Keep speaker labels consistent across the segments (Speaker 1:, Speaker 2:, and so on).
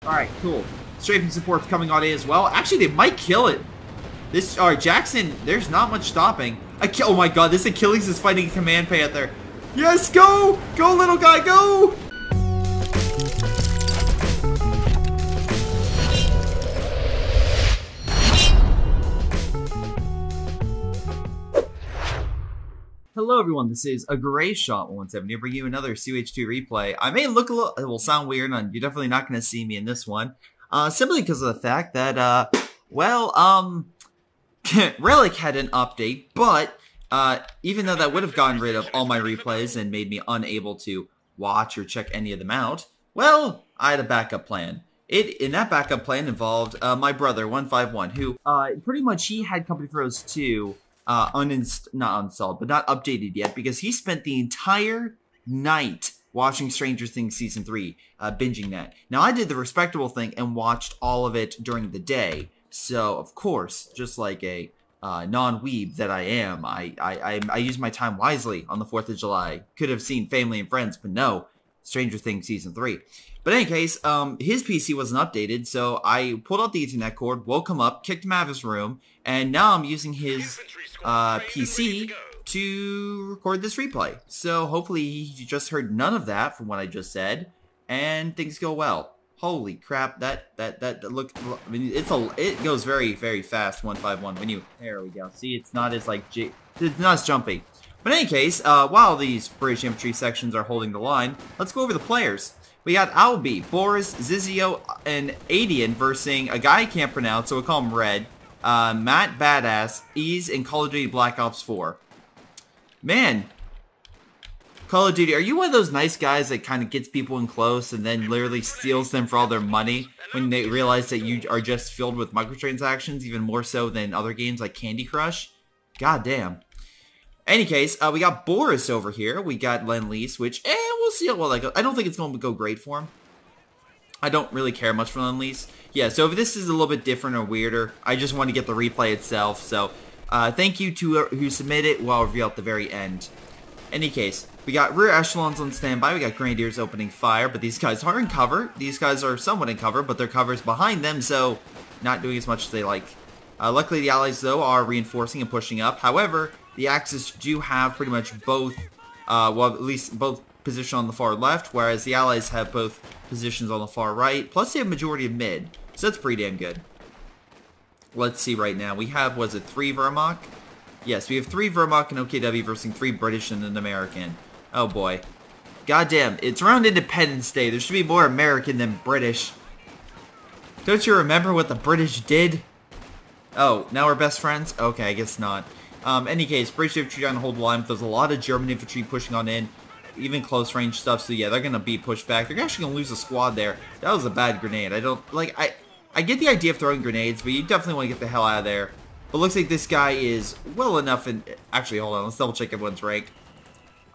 Speaker 1: Alright, cool. Strafing support's coming on in as well. Actually, they might kill it. This, alright, Jackson, there's not much stopping. Oh my god, this Achilles is fighting Command Panther. Yes, go! Go, little guy, go! Hello everyone, this is a Greyshot 170 bringing you another CH2 replay. I may look a little, it will sound weird, and you're definitely not going to see me in this one. Simply because of the fact that, Relic had an update, but, even though that would have gotten rid of all my replays and made me unable to watch or check any of them out, well, I had a backup plan. In that backup plan involved, my brother, 151, who, pretty much he had Company Heroes 2, not uninstalled, but not updated yet, because he spent the entire night watching Stranger Things Season 3, binging that. Now, I did the respectable thing and watched all of it during the day, so, of course, just like a non-weeb that I am, I use my time wisely on the 4th of July. Could have seen Family and Friends, but no, Stranger Things Season 3. But in any case, his PC wasn't updated, so I pulled out the Ethernet cord, woke him up, kicked him out of his room, and now I'm using his PC to record this replay. So hopefully he just heard none of that from what I just said, and things go well. Holy crap, that look, I mean, it goes very, very fast, 151, when you, there we go. See, it's not as, it's not as jumpy. But in any case, while these British infantry sections are holding the line, let's go over the players. We got Albie, Boris, Zizio, and Adian versus a guy I can't pronounce, so we'll call him Red, Matt Badass, Ease, and Call of Duty Black Ops 4. Man, Call of Duty, are you one of those nice guys that kind of gets people in close and then literally steals them for all their money when they realize that you are just filled with microtransactions, even more so than other games like Candy Crush? God damn. Any case, we got Boris over here. We got Lend-Lease, which, we'll see how well that goes. I don't think it's going to go great for him. I don't really care much for Lend-Lease. Yeah, so if this is a little bit different or weirder, I just want to get the replay itself. So, thank you to who submitted it. Well, I'll reveal at the very end. Any case, we got rear echelons on standby. We got grenadiers opening fire, but these guys are in cover. These guys are somewhat in cover, but their cover is behind them, so not doing as much as they like. Luckily, the allies, though, are reinforcing and pushing up. However, the Axis do have pretty much both, well, at least both positions on the far left, whereas the Allies have both positions on the far right, plus they have majority of mid, so that's pretty damn good. Let's see right now. We have, was it 3 Wehrmacht? Yes, we have 3 Wehrmacht and OKW versus 3 British and an American. Oh boy. Goddamn, it's around Independence Day. There should be more American than British. Don't you remember what the British did? Oh, now we're best friends? Okay, I guess not. Any case, British infantry trying to hold the line, but there's a lot of German infantry pushing on in, even close range stuff, so yeah, they're going to be pushed back. They're actually going to lose a squad there. That was a bad grenade. I don't, like, I get the idea of throwing grenades, but you definitely want to get the hell out of there. But looks like this guy is well enough, and actually, hold on, let's double check everyone's rank.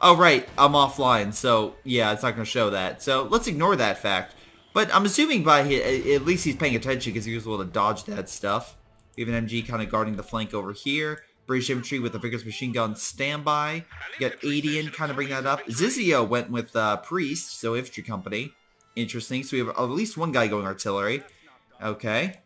Speaker 1: Oh, right, I'm offline, so yeah, it's not going to show that. So let's ignore that fact. But I'm assuming by at least he's paying attention because he was able to dodge that stuff. We have an MG kind of guarding the flank over here. British infantry with a vigorous machine gun standby. We got Adian kind of bring that up. Zizio went with Priest, so infantry company. Interesting. So we have at least one guy going artillery. Okay.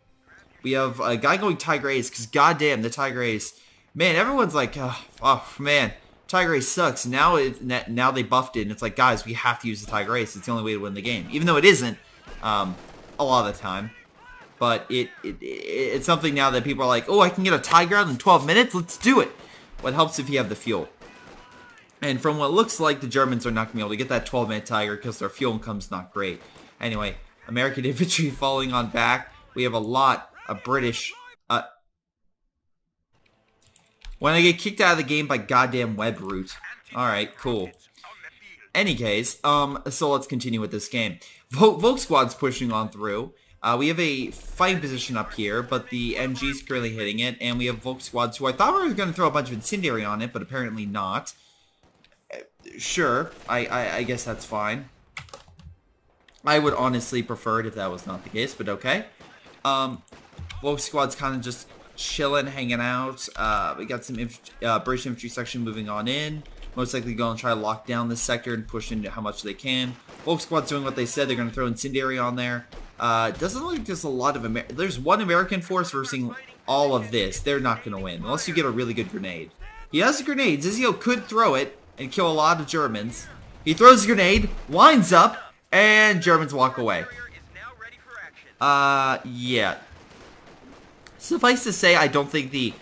Speaker 1: We have a guy going Tigerace, because goddamn, the Tigerace. Man, everyone's like, oh man, Tigerace sucks. Now they buffed it, and it's like, guys, we have to use the Tigerace. It's the only way to win the game. Even though it isn't, a lot of the time. But it's something now that people are like, oh, I can get a Tiger out in 12 minutes? Let's do it. What helps if you have the fuel. And from what looks like, the Germans are not going to be able to get that 12-minute Tiger because their fuel income's not great. Anyway, American infantry falling on back. We have a lot of British. When I get kicked out of the game by goddamn web root. Alright, cool. Any case, so let's continue with this game. Volk Squad's pushing on through. We have a fighting position up here, but the MG's currently hitting it, and we have Volk Squads who I thought we were going to throw a bunch of incendiary on it, but apparently not. Sure, I guess that's fine. I would honestly prefer it if that was not the case, but okay. Volk Squad's kind of just chilling, hanging out. We got some British infantry section moving on in. Most likely going to try to lock down this sector and push into how much they can. Volk Squad's doing what they said. They're going to throw incendiary on there. Doesn't look like there's a lot of there's one American force versus all of this. They're not going to win unless you get a really good grenade. He has a grenade. Zizio could throw it and kill a lot of Germans. He throws a grenade, winds up, and Germans walk away. Yeah. Suffice to say, I don't think the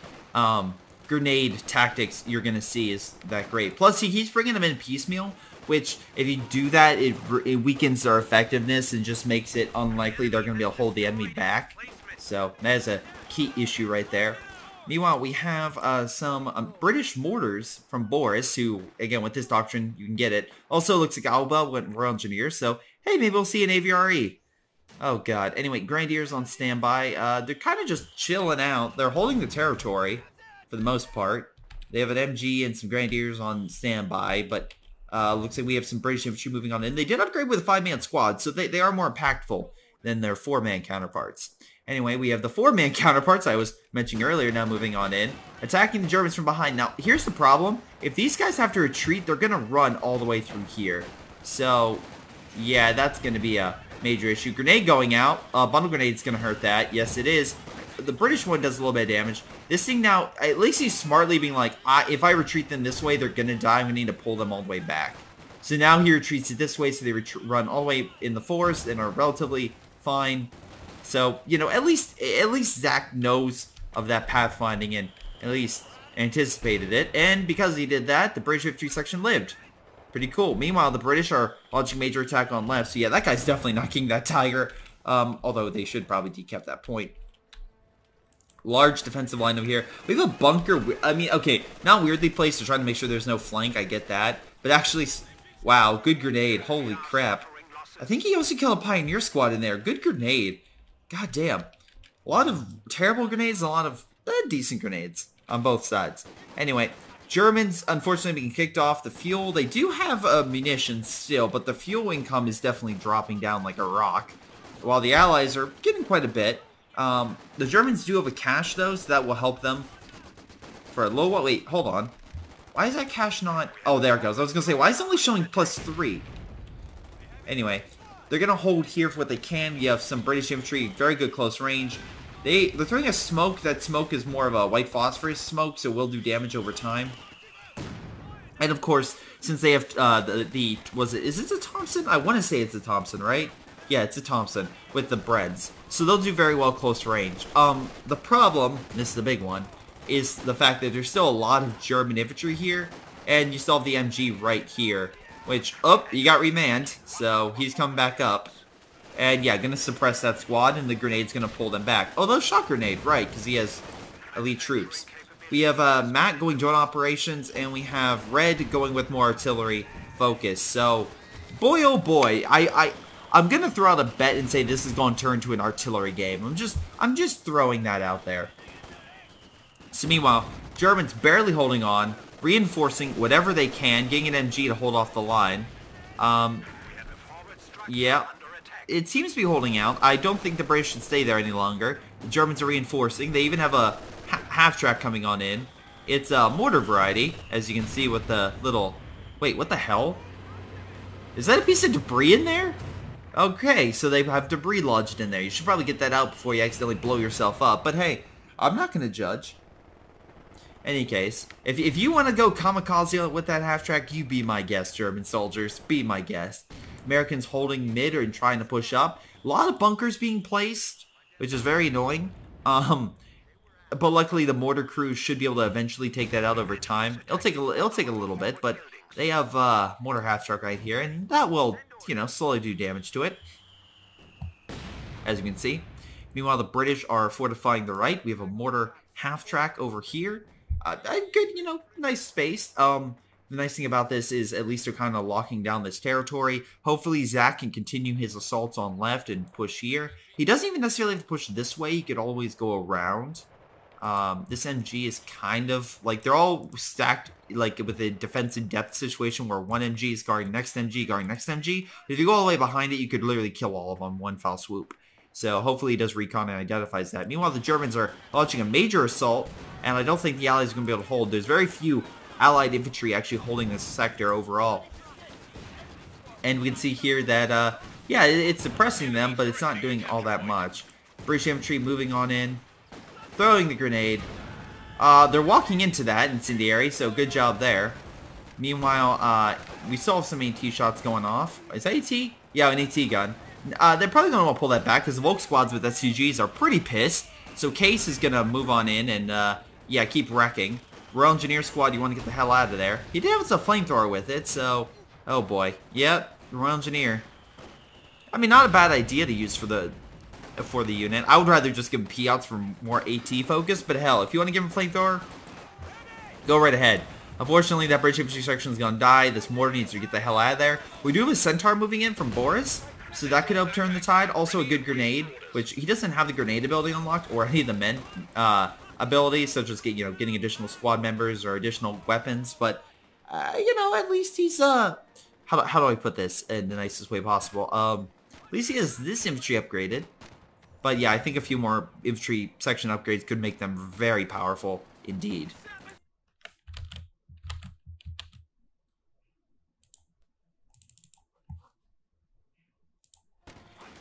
Speaker 1: grenade tactics you're going to see is that great. Plus, he's bringing them in piecemeal, which, if you do that, it weakens their effectiveness and just makes it unlikely they're going to be able to hold the enemy back. So, that is a key issue right there. Meanwhile, we have some British mortars from Boris, who, again, with this doctrine, you can get it. Also looks like Alba went Royal Engineers, so, hey, maybe we'll see an AVRE. Oh, God. Anyway, Grenadiers on standby. They're kind of just chilling out. They're holding the territory, for the most part. They have an MG and some Grenadiers on standby, but looks like we have some British infantry moving on in. They did upgrade with a 5-man squad, so they are more impactful than their 4-man counterparts. Anyway, we have the 4-man counterparts I was mentioning earlier now moving on in, attacking the Germans from behind. Now, here's the problem. If these guys have to retreat, they're going to run all the way through here. So, yeah, that's going to be a major issue. Grenade going out. Bundle grenade's going to hurt that. Yes, it is. The British one does a little bit of damage. This thing now, at least he's smartly being like, if I retreat them this way, they're going to die. I'm going to need to pull them all the way back. So now he retreats it this way, so they run all the way in the forest and are relatively fine. So, you know, at least Zach knows of that pathfinding and at least anticipated it. And because he did that, the British infantry section lived. Pretty cool. Meanwhile, the British are launching major attack on left. So yeah, that guy's definitely not king that tiger. Although they should probably decap that point. Large defensive line over here. We have a bunker. I mean, okay, not weirdly placed to try to make sure there's no flank. I get that. But actually, wow, good grenade. Holy crap. I think he also killed a Pioneer squad in there. Good grenade. God damn. A lot of terrible grenades and a lot of decent grenades on both sides. Anyway, Germans, unfortunately, being kicked off the fuel. They do have munitions still, but the fuel income is definitely dropping down like a rock. While the Allies are getting quite a bit. The Germans do have a cache, though, so that will help them. For a low... Wait, hold on. Why is that cache not... Oh, there it goes. I was going to say, why is it only showing +3? Anyway... They're going to hold here for what they can. You have some British infantry, very good close range. They're throwing a smoke. That smoke is more of a white phosphorus smoke, so it will do damage over time. And of course, since they have is it a Thompson? I want to say it's a Thompson, right? Yeah, it's a Thompson with the breads. So they'll do very well close range. The problem, and this is the big one, is the fact that there's still a lot of German infantry here, and you still have the MG right here. Which, he got remanned, so he's coming back up. And yeah, gonna suppress that squad, and the grenade's gonna pull them back. Oh, those shot grenade, right, because he has elite troops. We have Matt going joint operations, and we have Red going with more artillery focus. So, boy oh boy, I'm gonna throw out a bet and say this is gonna turn to an artillery game. I'm just throwing that out there. So meanwhile, Germans barely holding on. Reinforcing whatever they can, getting an MG to hold off the line. Yeah, it seems to be holding out. I don't think the British should stay there any longer. The Germans are reinforcing. They even have a half-track coming on in. It's a mortar variety, as you can see with the little... Wait, what the hell? Is that a piece of debris in there? Okay, so they have debris lodged in there. You should probably get that out before you accidentally blow yourself up. But hey, I'm not going to judge. Any case, if you want to go kamikaze with that half-track, you be my guest, German soldiers. Be my guest. Americans holding mid and trying to push up. A lot of bunkers being placed, which is very annoying. But luckily the mortar crews should be able to eventually take that out over time. It'll take a little bit, but they have mortar half-track right here, and that will, you know, slowly do damage to it. As you can see. Meanwhile, the British are fortifying the right. We have a mortar half-track over here. Good, you know, nice space. The nice thing about this is at least they're kind of locking down this territory. Hopefully Zach can continue his assaults on left and push here. He doesn't even necessarily have to push this way. He could always go around. This MG is kind of, like, they're all stacked, like, with a defensive depth situation where one MG is guarding next MG, guarding next MG. If you go all the way behind it, you could literally kill all of them in one foul swoop. So hopefully he does recon and identifies that. Meanwhile, the Germans are launching a major assault, and I don't think the Allies are going to be able to hold. There's very few Allied infantry actually holding this sector overall. And we can see here that yeah, it's suppressing them, but it's not doing all that much. British infantry moving on in, throwing the grenade. They're walking into that incendiary, so good job there. Meanwhile, we still have some AT shots going off. Is that AT? Yeah, an AT gun. They're probably going to want to pull that back because the Volk squads with SCGs are pretty pissed. So Case is going to move on in and, yeah, keep wrecking. Royal Engineer squad, you want to get the hell out of there. He did have a flamethrower with it, so... Oh, boy. Yep, Royal Engineer. I mean, not a bad idea to use for the unit. I would rather just give him P-outs for more AT focus, but hell, if you want to give him flamethrower, go right ahead. Unfortunately, that British infantry section is going to die. This mortar needs to get the hell out of there. We do have a Centaur moving in from Boris, so that could help turn the tide. Also a good grenade, which he doesn't have the grenade ability unlocked, or any of the men abilities, such as getting additional squad members or additional weapons. But you know, at least he's how do I put this in the nicest way possible? At least he has this infantry upgraded. But yeah, I think a few more infantry section upgrades could make them very powerful indeed.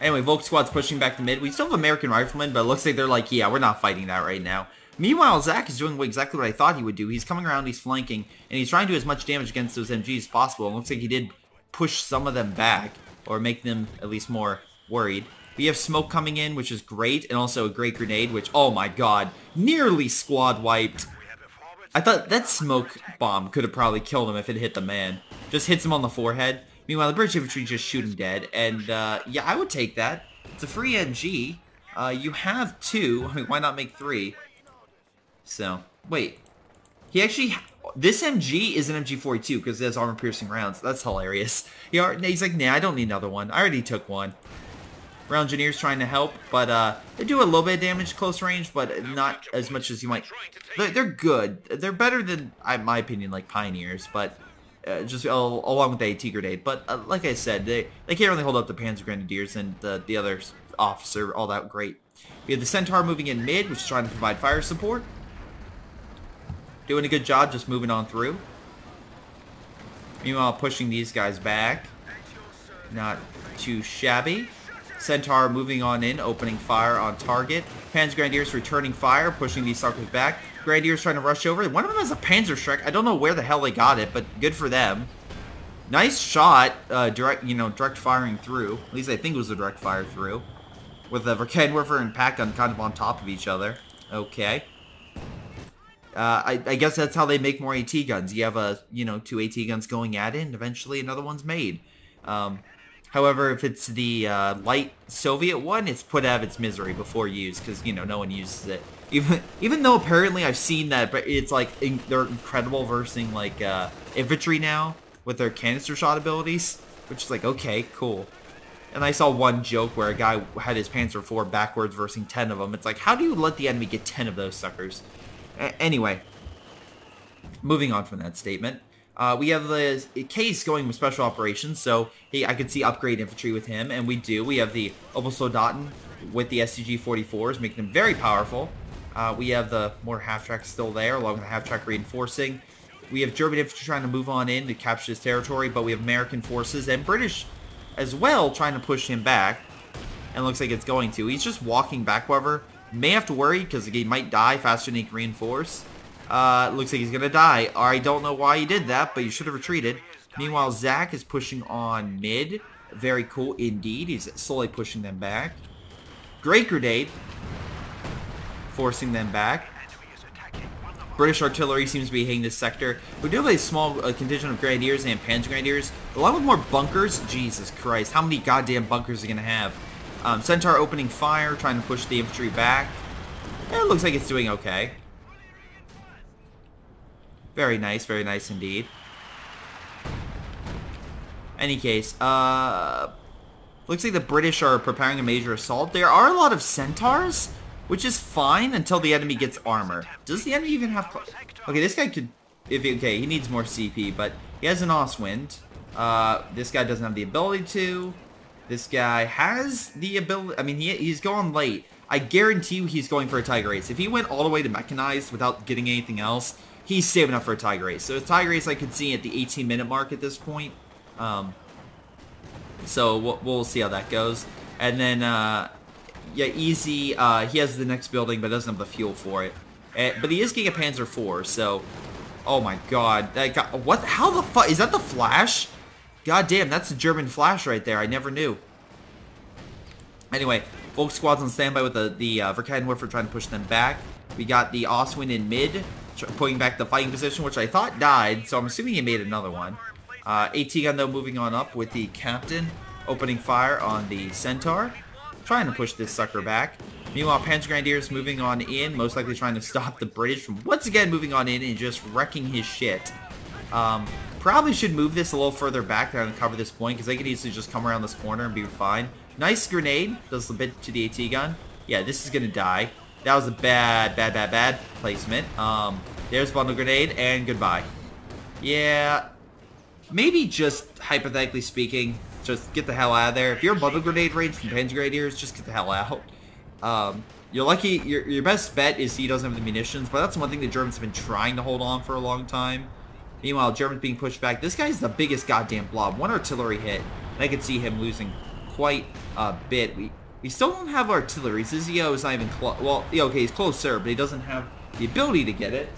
Speaker 1: Anyway, Volk squad's pushing back to mid. We still have American riflemen, but it looks like they're like, yeah, we're not fighting that right now. Meanwhile, Zach is doing exactly what I thought he would do. He's coming around, he's flanking, and he's trying to do as much damage against those MGs as possible. It looks like he did push some of them back, or make them at least more worried. We have smoke coming in, which is great, and also a great grenade, which, oh my god, nearly squad wiped. I thought that smoke bomb could have probably killed him if it hit the man. Just hits him on the forehead. Meanwhile, the British infantry just shoot him dead, and yeah, I would take that. It's a free NG. You have 2. I mean, why not make 3? So, wait. He actually... This MG is an MG42 because it has armor-piercing rounds. That's hilarious. He's like, nah, I don't need another one. I already took one. Royal Engineers trying to help, but they do a little bit of damage close range, but not as much as you might... They're good. They're better than, in my opinion, like Pioneers, but... just along with the AT grenade, but like I said, they can't really hold up the Panzer Grenadiers and the other officer all that great. We have the Centaur moving in mid, which is trying to provide fire support. Doing a good job just moving on through. Meanwhile, pushing these guys back. Not too shabby. Centaur moving on in, opening fire on target. Panzer Grenadiers returning fire, pushing these suckers back. Grenadiers trying to rush over. One of them has a Panzer Strike. I don't know where the hell they got it, but good for them. Nice shot, direct firing through. At least I think it was a direct fire through. With the Verkenwerfer and Pack Gun kind of on top of each other. Okay. I guess that's how they make more AT guns. You have 2 AT guns going at it, and eventually another one's made. However, if it's the light Soviet one, it's put out of its misery before use, because, no one uses it. Even though apparently I've seen that, but it's like, they're incredible versus, like, infantry now, with their canister shot abilities, which is like, okay, cool. And I saw one joke where a guy had his Panzer IV backwards versus 10 of them. It's like, how do you let the enemy get 10 of those suckers? Anyway, moving on from that statement. We have the Case going with special operations, so hey, I could see upgrade infantry with him, and we do. We have the Obersoldaten with the SCG-44s, making them very powerful. We have the more half-track still there, along with the half-track reinforcing. We have German infantry trying to move on in to capture this territory, but we have American forces and British as well trying to push him back. And it looks like it's going to. He's just walking back, however. May have to worry, because he might die faster than he can reinforce. It looks like he's going to die. I don't know why he did that, but he should have retreated. Meanwhile, Zach is pushing on mid. Very cool indeed. He's slowly pushing them back. Great grenade. Forcing them back. British artillery seems to be hitting this sector. We do have a small contingent of Grenadiers and Panzer Grenadiers, along with more bunkers. Jesus Christ, how many goddamn bunkers are they going to have? Centaur opening fire, trying to push the infantry back. It looks like it's doing okay. Very nice indeed. Any case, looks like the British are preparing a major assault. There are a lot of Centaurs, which is fine until the enemy gets armor. Does the enemy even have... Okay, this guy could... Okay, he needs more CP, but he has an Oswind. This guy doesn't have the ability to. This guy has the ability... I mean, he's going late. I guarantee you he's going for a Tiger Ace. If he went all the way to Mechanized without getting anything else, he's saving up for a Tiger Ace. So a Tiger Ace I could see at the 18-minute mark at this point. So we'll see how that goes. And then, yeah, easy. He has the next building, but doesn't have the fuel for it. But he is getting a Panzer IV, so... Oh my god. That guy, what? How the fuck? Is that the Flash? God damn, that's a German Flash right there. I never knew. Anyway, Volk squad's on standby with the Verkeitenwerfer trying to push them back. We got the Ostwind in mid, pulling back the fighting position, which I thought died, so I'm assuming he made another one. AT gun, though, moving on up with the Captain, opening fire on the Centaur, trying to push this sucker back. Meanwhile, Panzer Grenadiers moving on in, most likely trying to stop the British from once again moving on in and just wrecking his shit. Probably should move this a little further back to cover this point, because they could easily just come around this corner and be fine. Nice grenade, does a bit to the AT gun. Yeah, this is going to die. That was a bad placement. There's bundle grenade, and goodbye. Yeah, maybe just hypothetically speaking, just get the hell out of there. If you're a bundle grenade range from Panzer Grenadiers, just get the hell out. You're lucky, your best bet is he doesn't have the munitions, but that's one thing the Germans have been trying to hold on for a long time. Meanwhile, Germans being pushed back. This guy's the biggest goddamn blob. One artillery hit, and I could see him losing quite a bit. We still don't have artillery. Zizio is not even close. Well, yeah, okay, he's closer, but he doesn't have the ability to get it.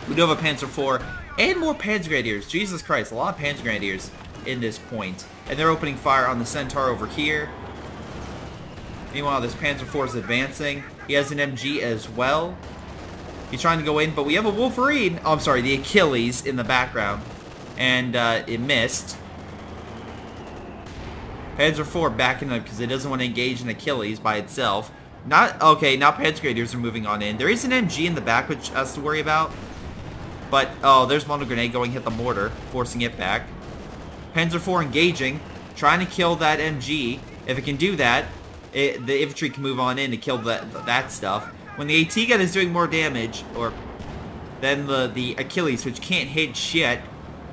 Speaker 1: We do have a Panzer IV and more Panzer Grenadiers. Jesus Christ, a lot of Panzer Grenadiers in this point. And they're opening fire on the Centaur over here. Meanwhile, this Panzer IV is advancing. He has an MG as well. He's trying to go in, but we have a Wolverine. Oh, I'm sorry, the Achilles in the background. And it missed. Panzer IV backing up because it doesn't want to engage an Achilles by itself. Okay, now Panzer Grenadiers are moving on in. There is an MG in the back which has to worry about. But, oh, there's one grenade going hit the mortar, forcing it back. Panzer IV engaging, trying to kill that MG. If it can do that, the infantry can move on in to kill that stuff. When the AT gun is doing more damage, or than the Achilles, which can't hit shit,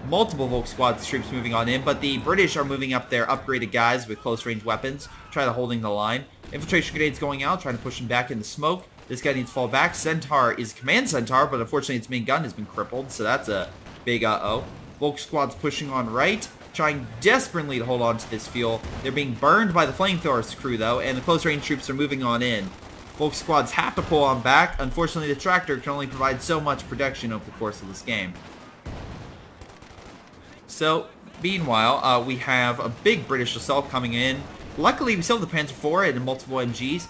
Speaker 1: multiple Volk squad troops moving on in, but the British are moving up their upgraded guys with close-range weapons, trying to holding the line. Infiltration grenades going out, trying to push him back in the smoke. This guy needs to fall back. Centaur is command Centaur, but unfortunately its main gun has been crippled, so that's a big uh-oh. Volk squad's pushing on right, trying desperately to hold on to this fuel. They're being burned by the flamethrowers crew, though, and the close-range troops are moving on in. Volk squads have to pull on back. Unfortunately, the tractor can only provide so much protection over the course of this game. So, meanwhile, we have a big British assault coming in. Luckily, we still have the Panzer IV and multiple MGs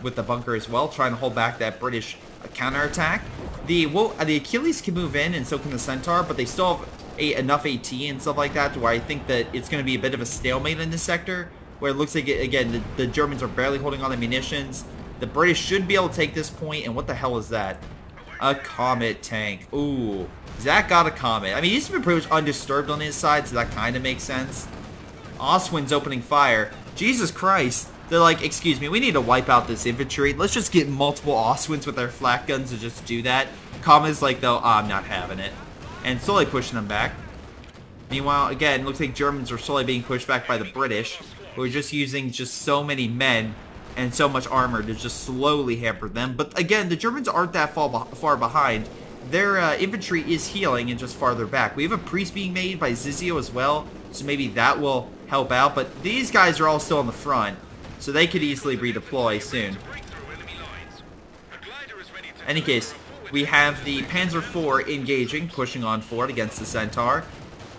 Speaker 1: with the bunker as well, trying to hold back that British counterattack. The Achilles can move in, and so can the Centaur, but they still have enough AT and stuff like that to where I think that it's going to be a bit of a stalemate in this sector, where it looks like, again, the Germans are barely holding on to munitions. The British should be able to take this point, and what the hell is that? A Comet tank. Ooh. Zach got a Comet. I mean, he's been pretty much undisturbed on his side, so that kind of makes sense. Ostwind's opening fire. Jesus Christ. They're like, excuse me, we need to wipe out this infantry. Let's just get multiple Ostwinds with their flak guns to just do that. Comet's like, though, I'm not having it. And slowly pushing them back. Meanwhile, again, looks like Germans are slowly being pushed back by the British, who are just using just so many men and so much armor to just slowly hamper them. But again, the Germans aren't that far behind. Their infantry is healing and just farther back. We have a priest being made by Zizio as well, so maybe that will help out. But these guys are all still in the front, so they could easily redeploy soon. In any case, we have the Panzer IV engaging, pushing on forward against the Centaur.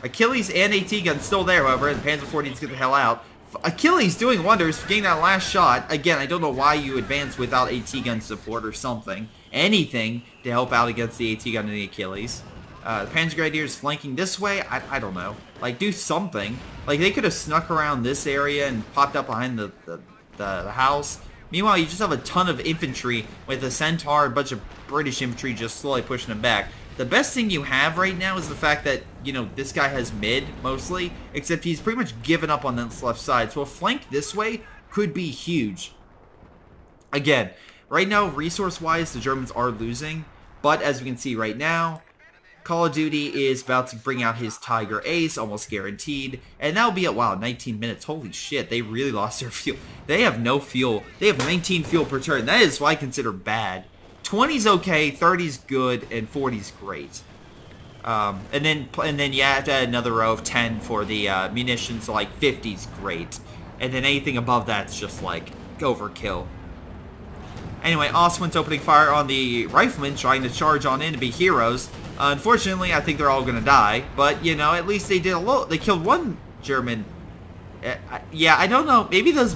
Speaker 1: Achilles and AT gun still there, however, and the Panzer IV needs to get the hell out. Achilles doing wonders for getting that last shot. Again, I don't know why you advance without AT gun support or something. Anything to help out against the AT gun and the Achilles. The Panzer Grenadiers flanking this way. I don't know. Like, do something. Like, they could have snuck around this area and popped up behind the house. Meanwhile, you just have a ton of infantry with a Centaur, a bunch of British infantry just slowly pushing them back. The best thing you have right now is the fact that, you know, this guy has mid, mostly, except he's pretty much given up on this left side. So a flank this way could be huge. Again, right now, resource-wise, the Germans are losing. But as we can see right now, Call of Duty is about to bring out his Tiger Ace, almost guaranteed. And that'll be at, wow, 19 minutes. Holy shit, they really lost their fuel. They have no fuel. They have 19 fuel per turn. That is what I consider bad. 20's okay, 30's good, and 40's great. And then you have to add another row of 10 for the munitions, so like 50's great. And then anything above that's just like overkill. Anyway, Oswin's opening fire on the riflemen, trying to charge on in to be heroes. Unfortunately, I think they're all gonna die. But you know, at least they did a little. They killed one German. Yeah, I don't know. Maybe those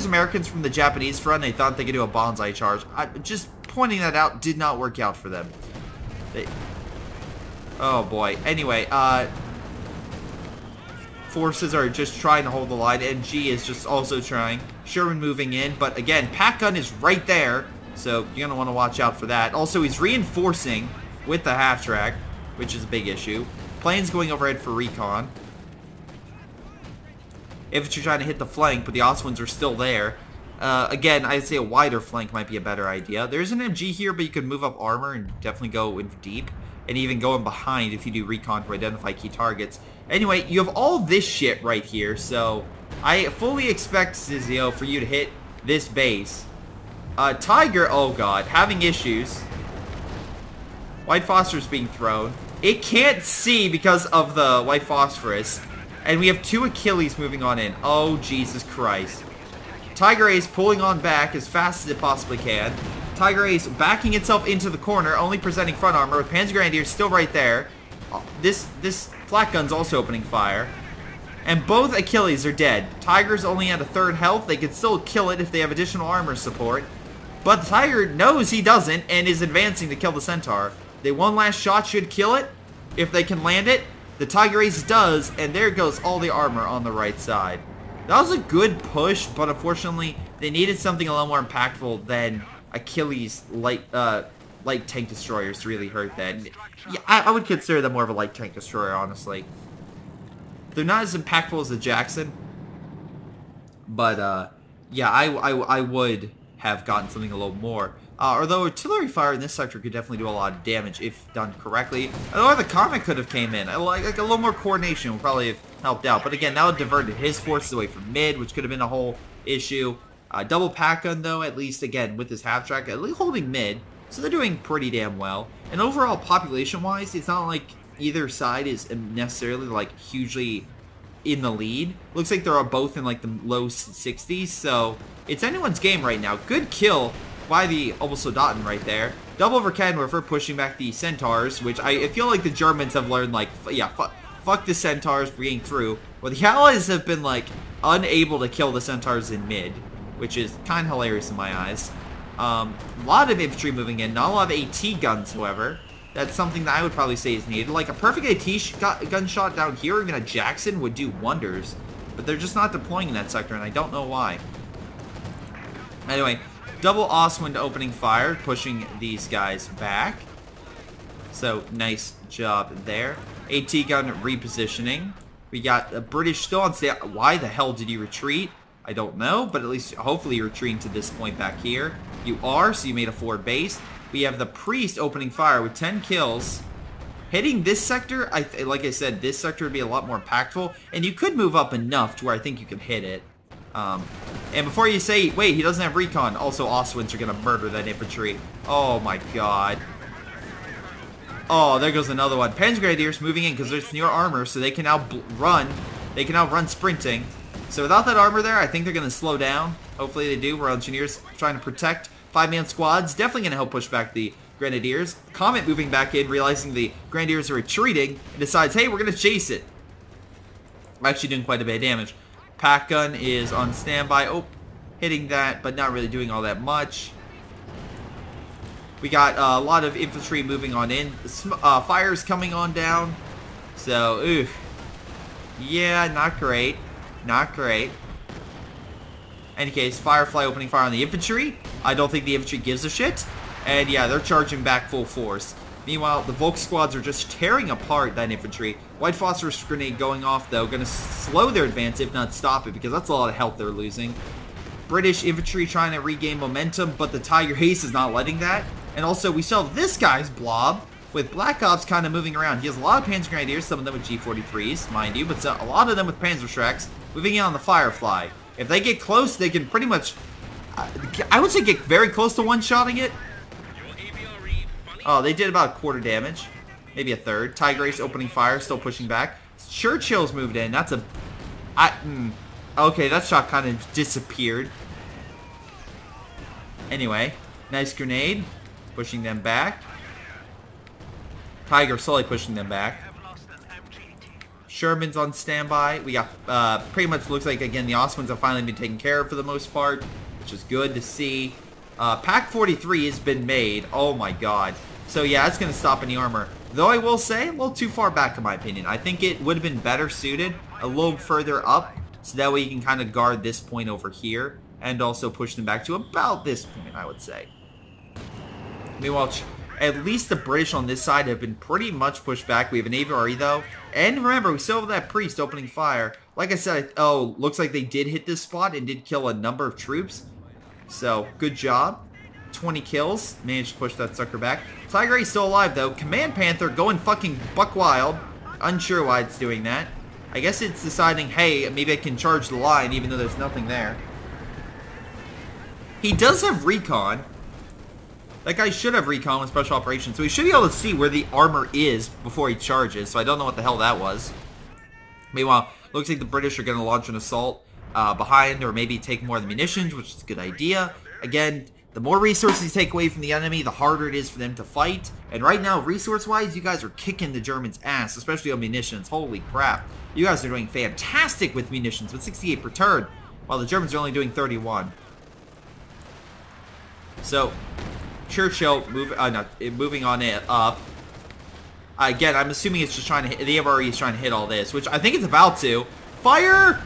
Speaker 1: Americans from the Japanese front, they thought they could do a bonsai charge. Just pointing that out, did not work out for them. Oh boy. Anyway, forces are just trying to hold the line. NG is just also trying. Sherman moving in, but again, pack gun is right there, so you're gonna want to watch out for that. Also, he's reinforcing with the half-track, which is a big issue. Planes going overhead for recon. Infantry trying to hit the flank, but the Oswins are still there. Again, I'd say a wider flank might be a better idea. There's an MG here, but you could move up armor and definitely go in deep. And even go in behind if you do recon to identify key targets. Anyway, you have all this shit right here, so I fully expect, Zizio, for you to hit this base. Tiger, oh god, having issues. White phosphorus being thrown. It can't see because of the white phosphorus. And we have 2 Achilles moving on in. Oh, Jesus Christ. Tiger Ace pulling on back as fast as it possibly can. Tiger Ace backing itself into the corner, only presenting front armor, with Panzer Grenadiers still right there. This flak gun's also opening fire. And both Achilles are dead. Tiger's only at a 3rd health. They could still kill it if they have additional armor support. But the Tiger knows he doesn't and is advancing to kill the Centaur. The one last shot should kill it if they can land it. The Tiger Ace does, and there goes all the armor on the right side. That was a good push, but unfortunately, they needed something a lot more impactful than Achilles light tank destroyers to really hurt that. Yeah, I would consider them more of a light tank destroyer, honestly. They're not as impactful as the Jackson, but yeah, I would have gotten something a little more. Although artillery fire in this sector could definitely do a lot of damage if done correctly. Or the Comet could have came in. Like a little more coordination would probably have helped out. But again, that would diverted his forces away from mid, which could have been a whole issue. Double pack gun though, at least again with this half track, at least holding mid. So they're doing pretty damn well. And overall, population-wise, it's not like either side is necessarily like hugely in the lead. Looks like they're both in like the low 60s. So it's anyone's game right now. Good kill by the Obersoldaten right there. Double Verkehrwerfer pushing back the Centaurs, which I feel like the Germans have learned, like, yeah, fuck the Centaurs for getting through. Well, the Allies have been, like, unable to kill the Centaurs in mid, which is kind of hilarious in my eyes. A lot of infantry moving in, not a lot of AT guns, however. That's something that I would probably say is needed. Like, a perfect AT gunshot down here, even a Jackson, would do wonders. But they're just not deploying in that sector, and I don't know why. Anyway, double Oswind opening fire, pushing these guys back. So, nice job there. AT gun repositioning. We got a British still on state. Why the hell did you retreat? I don't know, but at least hopefully you're retreating to this point back here. You are, so you made a forward base. We have the Priest opening fire with 10 kills. Hitting this sector, like I said, this sector would be a lot more impactful. And you could move up enough to where I think you could hit it. And before you say, wait, he doesn't have recon, also Oswins are going to murder that infantry. Oh my god. Oh, there goes another one. Panzer Grenadiers moving in because there's newer armor, so they can now run. They can now run sprinting. So without that armor there, I think they're going to slow down. Hopefully they do. We're engineers trying to protect 5-man squads. Definitely going to help push back the Grenadiers. Comet moving back in, realizing the Grenadiers are retreating, and decides, hey, we're going to chase it. We're actually doing quite a bit of damage. Pack gun is on standby. Oh, hitting that, but not really doing all that much. We got a lot of infantry moving on in. Fire's coming on down. So, oof. Yeah, not great. Not great. Any case, Firefly opening fire on the infantry. I don't think the infantry gives a shit. And yeah, they're charging back full force. Meanwhile, the Volk squads are just tearing apart that infantry. White phosphorus grenade going off, though. Going to slow their advance, if not stop it, because that's a lot of health they're losing. British infantry trying to regain momentum, but the Tiger Ace is not letting that. And also, we still have this guy's blob, with Black Ops kind of moving around. He has a lot of Panzer Grenadiers, some of them with G43s, mind you, but a lot of them with Panzer Shreks, moving in on the Firefly. If they get close, they can pretty much, I would say get very close to one-shotting it. Oh, they did about a quarter damage. maybe a third. Tigresh opening fire, still pushing back. Churchill's moved in. That's a... Okay, that shot kind of disappeared. Anyway, nice grenade. Pushing them back. Tiger slowly pushing them back. Sherman's on standby. We got, pretty much looks like, again, the Osmans have finally been taken care of for the most part, which is good to see. Pack 43 has been made. Oh my god. So yeah, that's going to stop any armor. Though I will say, a little too far back in my opinion. I think it would have been better suited a little further up, so that way you can kind of guard this point over here, and also push them back to about this point, I would say. Meanwhile, at least the British on this side have been pretty much pushed back. We have an Aviary though. And remember, we still have that priest opening fire. Like I said, oh, looks like they did hit this spot and did kill a number of troops. So, good job. 20 kills. Managed to push that sucker back. Tigre's still alive though. Command Panther going fucking buck wild. Unsure why it's doing that. I guess it's deciding, hey, maybe I can charge the line even though there's nothing there. He does have recon. That guy should have recon with special operations, so he should be able to see where the armor is before he charges, so I don't know what the hell that was. Meanwhile, looks like the British are going to launch an assault behind, or maybe take more of the munitions, which is a good idea. Again, the more resources you take away from the enemy, the harder it is for them to fight. And right now, resource-wise, you guys are kicking the Germans' ass, especially on munitions. Holy crap. You guys are doing fantastic with munitions, with 68 per turn, while the Germans are only doing 31. So, Churchill moving on it up. Again, I'm assuming it's just trying to hit. The AVRE is trying to hit all this, which I think it's about to. Fire!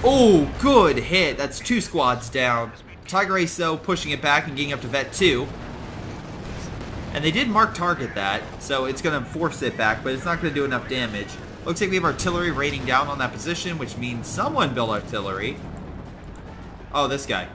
Speaker 1: Oh, good hit. That's 2 squads down. Tigre's though pushing it back and getting up to Vet 2. And they did mark target that, so it's going to force it back, but it's not going to do enough damage. Looks like we have artillery raining down on that position, which means someone built artillery. Oh, this guy.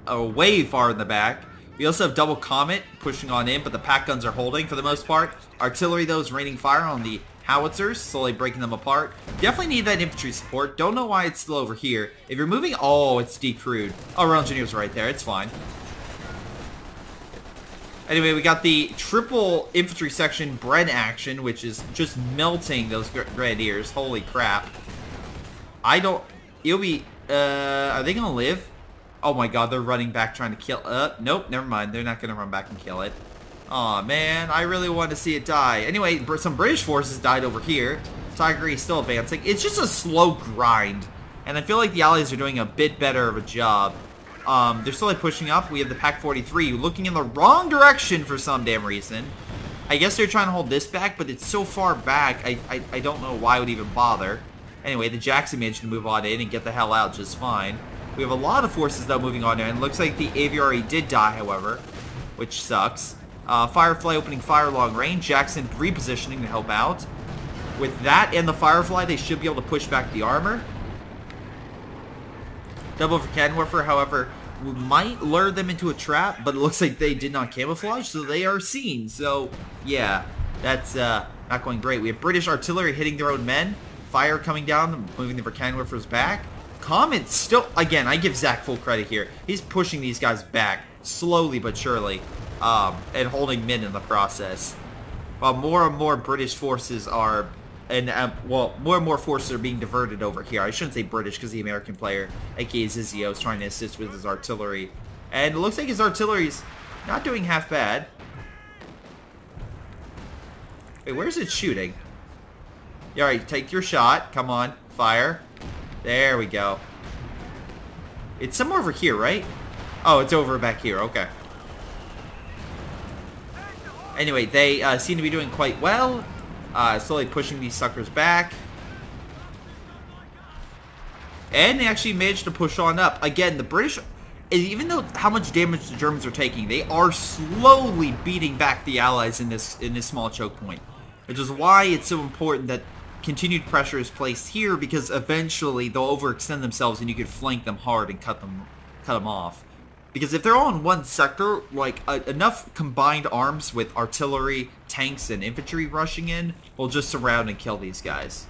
Speaker 1: Oh, way far in the back. We also have double Comet pushing on in, but the pack guns are holding for the most part. Artillery, though, is raining fire on the howitzers, slowly breaking them apart. Definitely need that infantry support. Don't know why it's still over here. If you're moving... Oh, it's decrewed. Oh, Royal Engineers right there. It's fine. Anyway, we got the triple infantry section bread action, which is just melting those grenadiers. Holy crap. I don't... It'll be... Are they going to live? Oh my god, they're running back trying to kill... Nope, never mind. They're not going to run back and kill it. Aw, man. I really want to see it die. Anyway, some British forces died over here. Tiger is still advancing. It's just a slow grind. And I feel like the Allies are doing a bit better of a job. They're slowly pushing up. We have the Pack 43 looking in the wrong direction for some damn reason. I guess they're trying to hold this back, but it's so far back, I don't know why I would even bother. Anyway, the Jackson managed to move on in and get the hell out just fine. We have a lot of forces, though, moving on in. And it looks like the Aviary did die, however, which sucks. Firefly opening fire long range. Jackson repositioning to help out. With that and the Firefly, they should be able to push back the armor. Double for cannon warfare, however, might lure them into a trap, but it looks like they did not camouflage, so they are seen. So, yeah, that's not going great. We have British artillery hitting their own men. Fire coming down, moving the cannon warfare's back. Comet still, again, I give Zach full credit here. He's pushing these guys back, slowly but surely, and holding mid in the process. While more and more British forces are... well, more and more forces are being diverted over here. I shouldn't say British because the American player, aka Zizio, is trying to assist with his artillery. And it looks like his artillery's not doing half bad. Wait, where's it shooting? Alright, take your shot. Come on, fire. There we go. It's somewhere over here, right? Oh, it's over back here. Okay. Anyway, they seem to be doing quite well. Slowly pushing these suckers back. And they actually managed to push on up. Again, the British, even though how much damage the Germans are taking, they are slowly beating back the Allies in this small choke point. Which is why it's so important that continued pressure is placed here, because eventually they'll overextend themselves and you can flank them hard and cut them off. Because if they're all in one sector, like, enough combined arms with artillery, tanks, and infantry rushing in will just surround and kill these guys.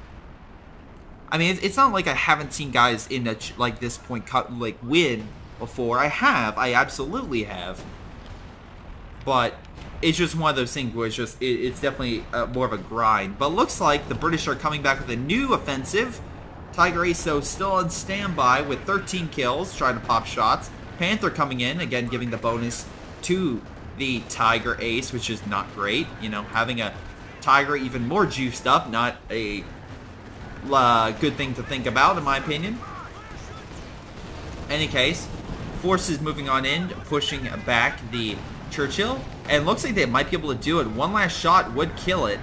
Speaker 1: I mean, it's not like I haven't seen guys in like this point win before. I have. I absolutely have. But it's just one of those things where it's definitely more of a grind. But looks like the British are coming back with a new offensive. Tiger Ace, though, still on standby with 13 kills, trying to pop shots. Panther coming in, again, giving the bonus to the Tiger Ace, which is not great. You know, having a Tiger even more juiced up, not a good thing to think about, in my opinion. Any case, forces moving on in, pushing back the Churchill, and looks like they might be able to do it. One last shot would kill it.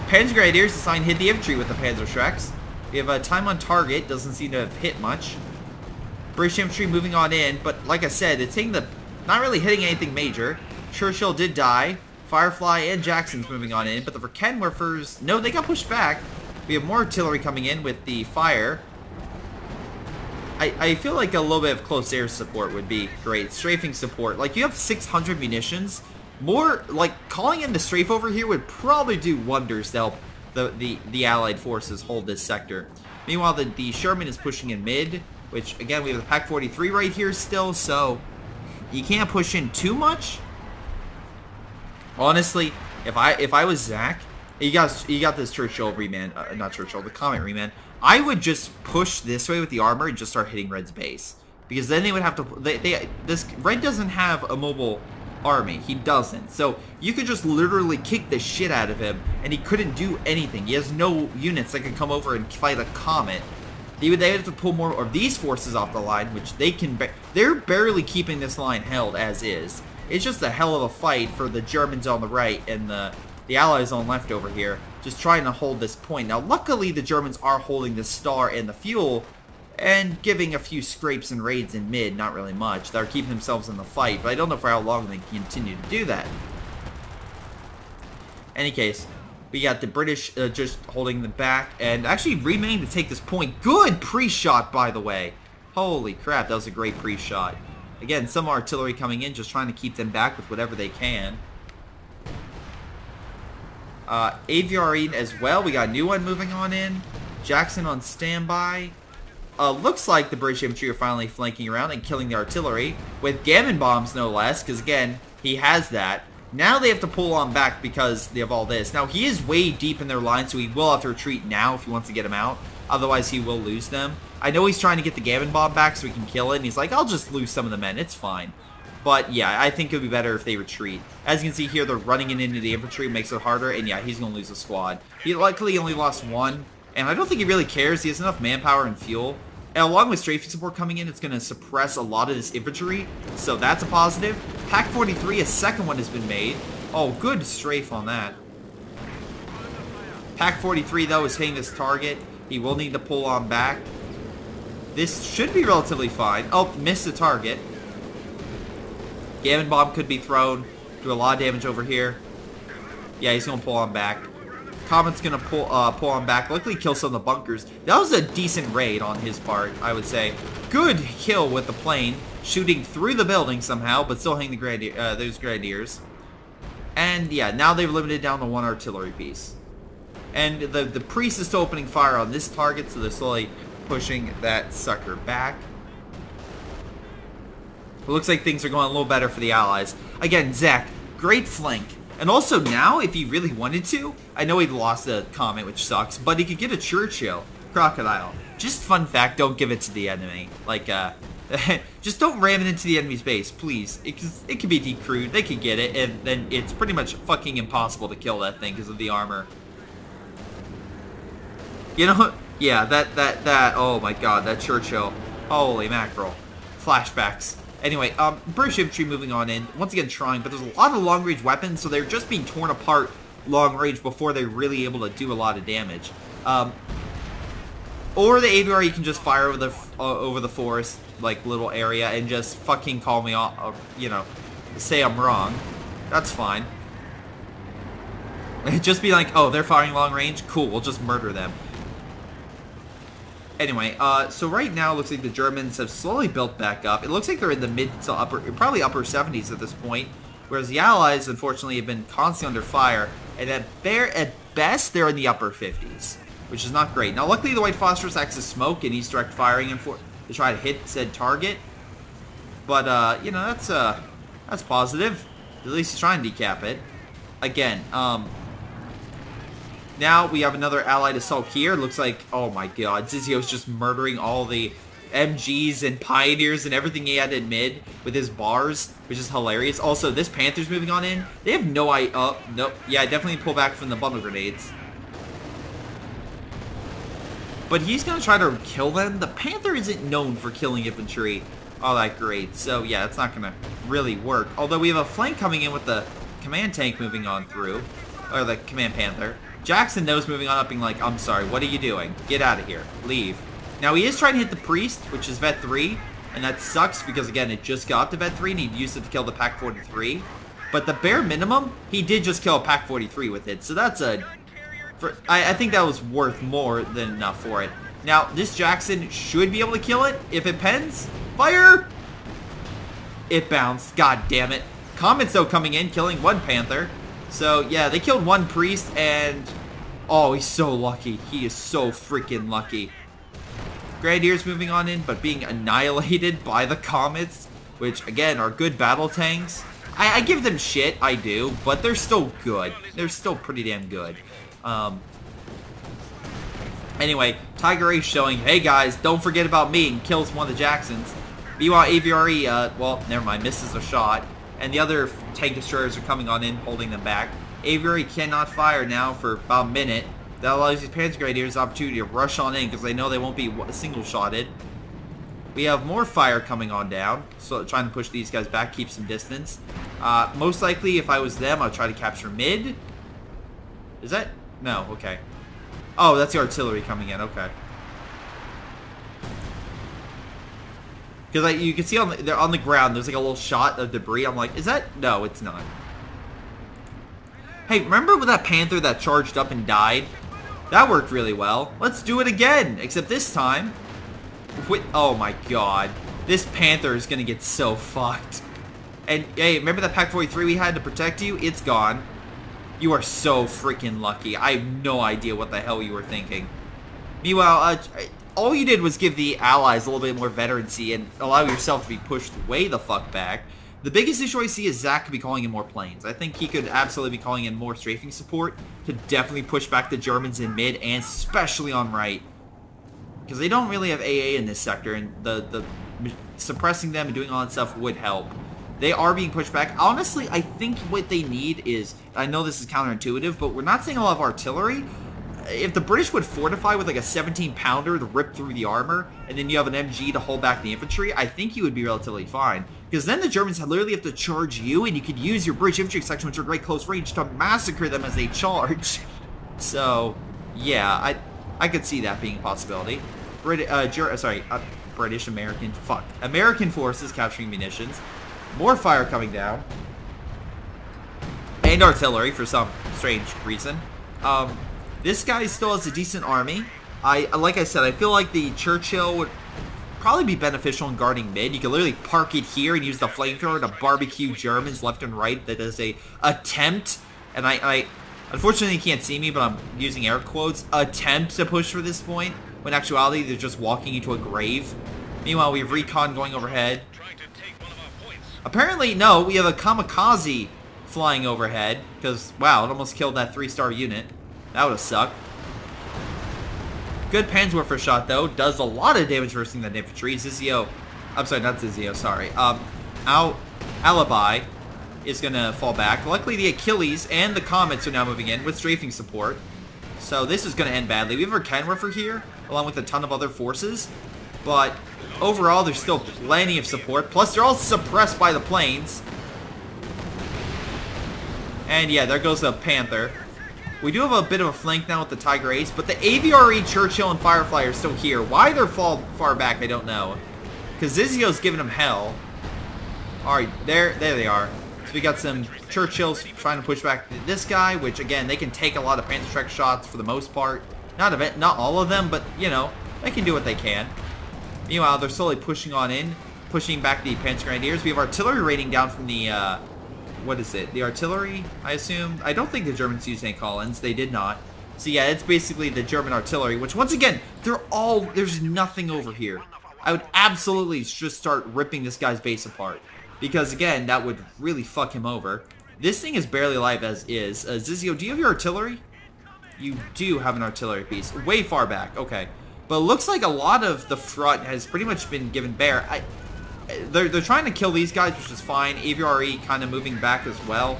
Speaker 1: Panzer Grenadiers assign hit the infantry with the Panzer Shreks. We have a time on target, doesn't seem to have hit much. British infantry moving on in, but like I said, it's hitting not really hitting anything major. Churchill did die. Firefly and Jackson's moving on in, but the Verkenwerfers, no, they got pushed back. We have more artillery coming in with the fire. I feel like a little bit of close air support would be great. Strafing support. Like, you have 600 munitions. More, like, calling in the strafe over here would probably do wonders to help the Allied forces hold this sector. Meanwhile, the Sherman is pushing in mid, which, again, we have the Pack 43 right here still, so you can't push in too much. Honestly, if I was Zach, you got this Churchill reman, not Churchill, the Comet reman. I would just push this way with the armor and just start hitting Red's base, because then they would have to. This Red doesn't have a mobile army. He doesn't. So you could just literally kick the shit out of him, and he couldn't do anything. He has no units that can come over and fight a Comet. They would have to pull more of these forces off the line, which they can. They're barely keeping this line held as is. It's just a hell of a fight for the Germans on the right and the Allies on left over here, just trying to hold this point. Now, luckily, the Germans are holding the star and the fuel, and giving a few scrapes and raids in mid, not really much. They're keeping themselves in the fight, but I don't know for how long they can continue to do that. Any case, we got the British just holding them back, and actually remaining to take this point. Good pre-shot, by the way. Holy crap, that was a great pre-shot. Again, some artillery coming in, just trying to keep them back with whatever they can. Aviary as well. We got a new one moving on in. Jackson on standby. Looks like the British infantry are finally flanking around and killing the artillery with gammon bombs, no less, because again, he has that. Now they have to pull on back because they have all this. Now, he is way deep in their line, so he will have to retreat now if he wants to get him out. Otherwise, he will lose them. I know he's trying to get the gammon bomb back so he can kill it, and he's like, I'll just lose some of the men. It's fine. But, yeah, I think it would be better if they retreat. As you can see here, they're running it into the infantry, makes it harder, and yeah, he's going to lose a squad. He likely only lost one, and I don't think he really cares. He has enough manpower and fuel. And along with strafing support coming in, it's going to suppress a lot of this infantry, so that's a positive. Pack 43, a second one has been made. Oh, good strafe on that. Pack 43, though, is hitting this target. He will need to pull on back. This should be relatively fine. Oh, missed the target. Gammon bomb could be thrown. Do a lot of damage over here. Yeah, he's going to pull on back. Comet's going to pull on back. Luckily, kill some of the bunkers. That was a decent raid on his part, I would say. Good kill with the plane. Shooting through the building somehow, but still hitting the those grenadiers. And yeah, now they've limited down to one artillery piece. And the priest is still opening fire on this target, so they're slowly pushing that sucker back. It looks like things are going a little better for the Allies. Again, Zach, great flank. And also now, if he really wanted to, I know he lost a Comet, which sucks, but he could get a Churchill Crocodile. Just fun fact, don't give it to the enemy. Like, just don't ram it into the enemy's base, please. It could be decrewed, they could get it, and then it's pretty much fucking impossible to kill that thing because of the armor. You know, yeah, that, oh my god, that Churchill. Holy mackerel. Flashbacks. Anyway, British infantry moving on in. Once again trying, but there's a lot of long-range weapons, so they're just being torn apart long-range before they're really able to do a lot of damage. Or the aviary can just fire over the forest, like, little area and just fucking call me off, you know, say I'm wrong. That's fine. Just be like, oh, they're firing long-range? Cool, we'll just murder them. Anyway, so right now it looks like the Germans have slowly built back up. It looks like they're in the mid to probably upper 70s at this point, whereas the Allies, unfortunately, have been constantly under fire, and at best, they're in the upper 50s, which is not great. Now, luckily, the White Phosphorus acts as smoke, and he's direct firing him to try to hit said target. But, you know, that's positive. At least he's trying to decap it. Again, now we have another ally to sulk here. Looks like, oh my god, Zizio's just murdering all the MGs and Pioneers and everything he had in mid with his bars, which is hilarious. Also, this Panther's moving on in. They have no idea. Oh, nope. Yeah, I definitely pull back from the bundle grenades. But he's going to try to kill them. The Panther isn't known for killing infantry all that great. So, yeah, it's not going to really work. Although we have a flank coming in with the command tank moving on through. Or the command Panther. Jackson knows moving on up being like, I'm sorry, what are you doing? Get out of here. Leave. Now, he is trying to hit the Priest, which is Vet 3. And that sucks because, again, it just got to Vet 3 and he used it to kill the Pack 43. But the bare minimum, he did just kill a Pack 43 with it. So that's a... I think that was worth more than enough for it. Now, this Jackson should be able to kill it. If it pens, fire! It bounced. God damn it. Comets, though, coming in, killing one Panther. So, yeah, they killed one Priest, and... oh, he's so lucky. He is so freaking lucky. Grenadiers moving on in, but being annihilated by the Comets, which, again, are good battle tanks. I give them shit, I do, but they're still good. They're still pretty damn good. Anyway, Tiger Ace showing, hey guys, don't forget about me, and kills one of the Jacksons. Meanwhile, AVRE, well, never mind, misses a shot. And the other tank destroyers are coming on in, holding them back. AVRE cannot fire now for about a minute. That allows these Panzer Grenadiers the opportunity to rush on in because they know they won't be single-shotted. We have more fire coming on down, so trying to push these guys back, keep some distance. Most likely, if I was them, I'd try to capture mid. Is that? No, okay. Oh, that's the artillery coming in, okay. Because like, you can see they're on the ground, there's like a little shot of debris. I'm like, is that? No, it's not. Hey, remember with that Panther that charged up and died? That worked really well. Let's do it again, except this time. Oh my god. This Panther is going to get so fucked. And, hey, remember that Pack 43 we had to protect you? It's gone. You are so freaking lucky. I have no idea what the hell you were thinking. Meanwhile, all you did was give the allies a little bit more veterancy and allow yourself to be pushed way the fuck back. The biggest issue I see is Zach could be calling in more planes. I think he could absolutely be calling in more strafing support to definitely push back the Germans in mid and especially on right. Because they don't really have AA in this sector, and the suppressing them and doing all that stuff would help. They are being pushed back. Honestly, I think what they need is, I know this is counterintuitive, but we're not seeing a lot of artillery. If the British would fortify with like a 17-pounder to rip through the armor, and then you have an MG to hold back the infantry, I think you would be relatively fine. Because then the Germans literally have to charge you, and you could use your British infantry section, which are great close range, to massacre them as they charge. So, yeah, I could see that being a possibility. British, American, fuck. American forces capturing munitions. More fire coming down. And artillery for some strange reason. This guy still has a decent army. Like I said, I feel like the Churchill would probably be beneficial in guarding mid. You can literally park it here and use the flamethrower to barbecue Germans left and right. That is a attempt. And I unfortunately you can't see me, but I'm using air quotes. Attempt to push for this point. When in actuality, they're just walking into a grave. Meanwhile, we have recon going overhead. Apparently, no, we have a kamikaze flying overhead. Because, wow, it almost killed that 3-star unit. That would have sucked. Good Panzerwerfer shot, though. Does a lot of damage versus that infantry. Zizio. I'm sorry, not Zizio, sorry. Alibi is going to fall back. Luckily, the Achilles and the Comets are now moving in with strafing support. So this is going to end badly. We have our Kenwerfer here, along with a ton of other forces. But overall, there's still plenty of support. Plus, they're all suppressed by the planes. And yeah, there goes the Panther. We do have a bit of a flank now with the Tiger Ace, but the AVRE, Churchill, and Firefly are still here. Why they're far back, I don't know. Because Zizio's giving them hell. Alright, there they are. So we got some Churchills trying to push back this guy, which, again, they can take a lot of Panzerschreck shots for the most part. Not all of them, but, you know, they can do what they can. Meanwhile, they're slowly pushing on in, pushing back the Panzer Grenadiers. We have artillery rating down from the, what is it? The artillery, I assume? I don't think the Germans used St. Collins. They did not. So yeah, it's basically the German artillery, which once again, there's nothing over here. I would absolutely just start ripping this guy's base apart. Because again, that would really fuck him over. This thing is barely alive as is. Zizio, do you have your artillery? You do have an artillery piece. Way far back. Okay. But it looks like a lot of the front has pretty much been given bare. They're trying to kill these guys, which is fine. AVRE kind of moving back as well.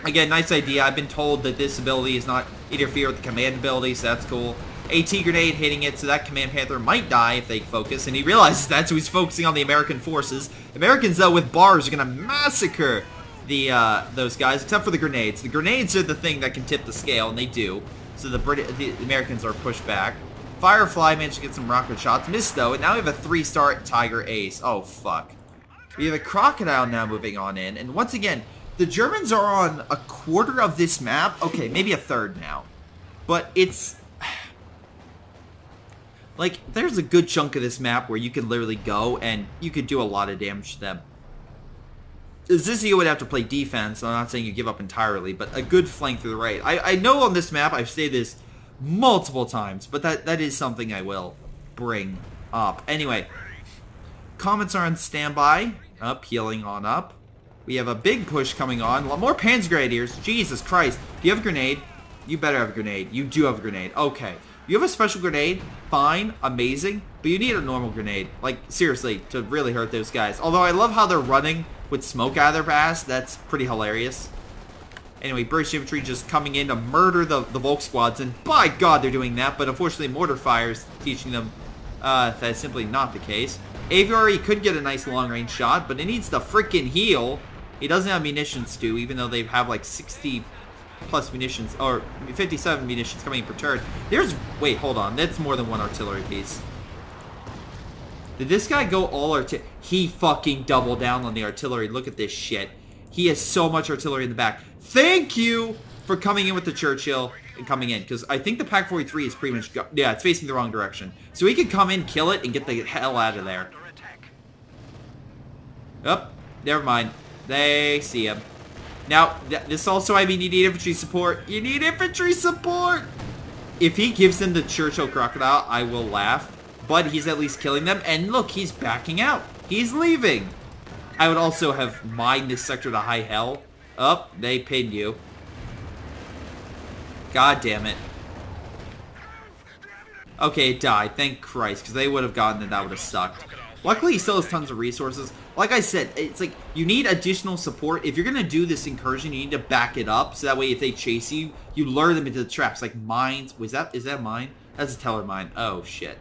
Speaker 1: Again, nice idea. I've been told that this ability is not interfere with the command ability, so that's cool. AT grenade hitting it, so that Command Panther might die if they focus, and he realizes that, so he's focusing on the American forces. Americans, though, with bars are going to massacre those guys, except for the grenades. The grenades are the thing that can tip the scale, and they do. So the Americans are pushed back. Firefly managed to get some rocket shots. Missed, though, and now we have a 3-star Tiger Ace. Oh, fuck. We have a Crocodile now moving on in, and once again, the Germans are on a quarter of this map. Okay, maybe a third now. But it's... like, there's a good chunk of this map where you can literally go and you could do a lot of damage to them. Zizio would have to play defense, so I'm not saying you give up entirely, but a good flank through the right. I know on this map, I've said this multiple times, but that is something I will bring up. Anyway, Comets are on standby. Up, healing on up. We have a big push coming on. A lot more Panzer Grenadiers. Jesus Christ. Do you have a grenade? You better have a grenade. You do have a grenade. Okay. You have a special grenade, fine, amazing, but you need a normal grenade. Like, seriously, to really hurt those guys. Although I love how they're running with smoke out of their ass. That's pretty hilarious. Anyway, British infantry just coming in to murder the Volk squads, and by God they're doing that, but unfortunately mortar fire is teaching them that's simply not the case. AVRE could get a nice long-range shot, but it needs to freaking heal. He doesn't have munitions to, even though they have like 60... plus munitions, or 57 munitions coming in per turn. Wait, hold on, that's more than one artillery piece. Did this guy go all artillery? He fucking doubled down on the artillery. Look at this shit. He has so much artillery in the back. Thank you for coming in with the Churchill and coming in, because I think the Pack 43 is pretty much, yeah, it's facing the wrong direction. So he could come in, kill it, and get the hell out of there. Oh, never mind. They see him. Now, this also, I mean, you need infantry support. You need infantry support! If he gives them the Churchill Crocodile, I will laugh. But he's at least killing them. And look, he's backing out. He's leaving. I would also have mined this sector to high hell. Oh, they pinned you. God damn it. Okay, it died. Thank Christ. Because they would have gotten it. That would have sucked. Luckily, he still has tons of resources. Like I said, it's like, you need additional support. If you're going to do this incursion, you need to back it up. So that way, if they chase you, you lure them into the traps. Like mines. Is that mine? That's a teller mine. Oh, shit.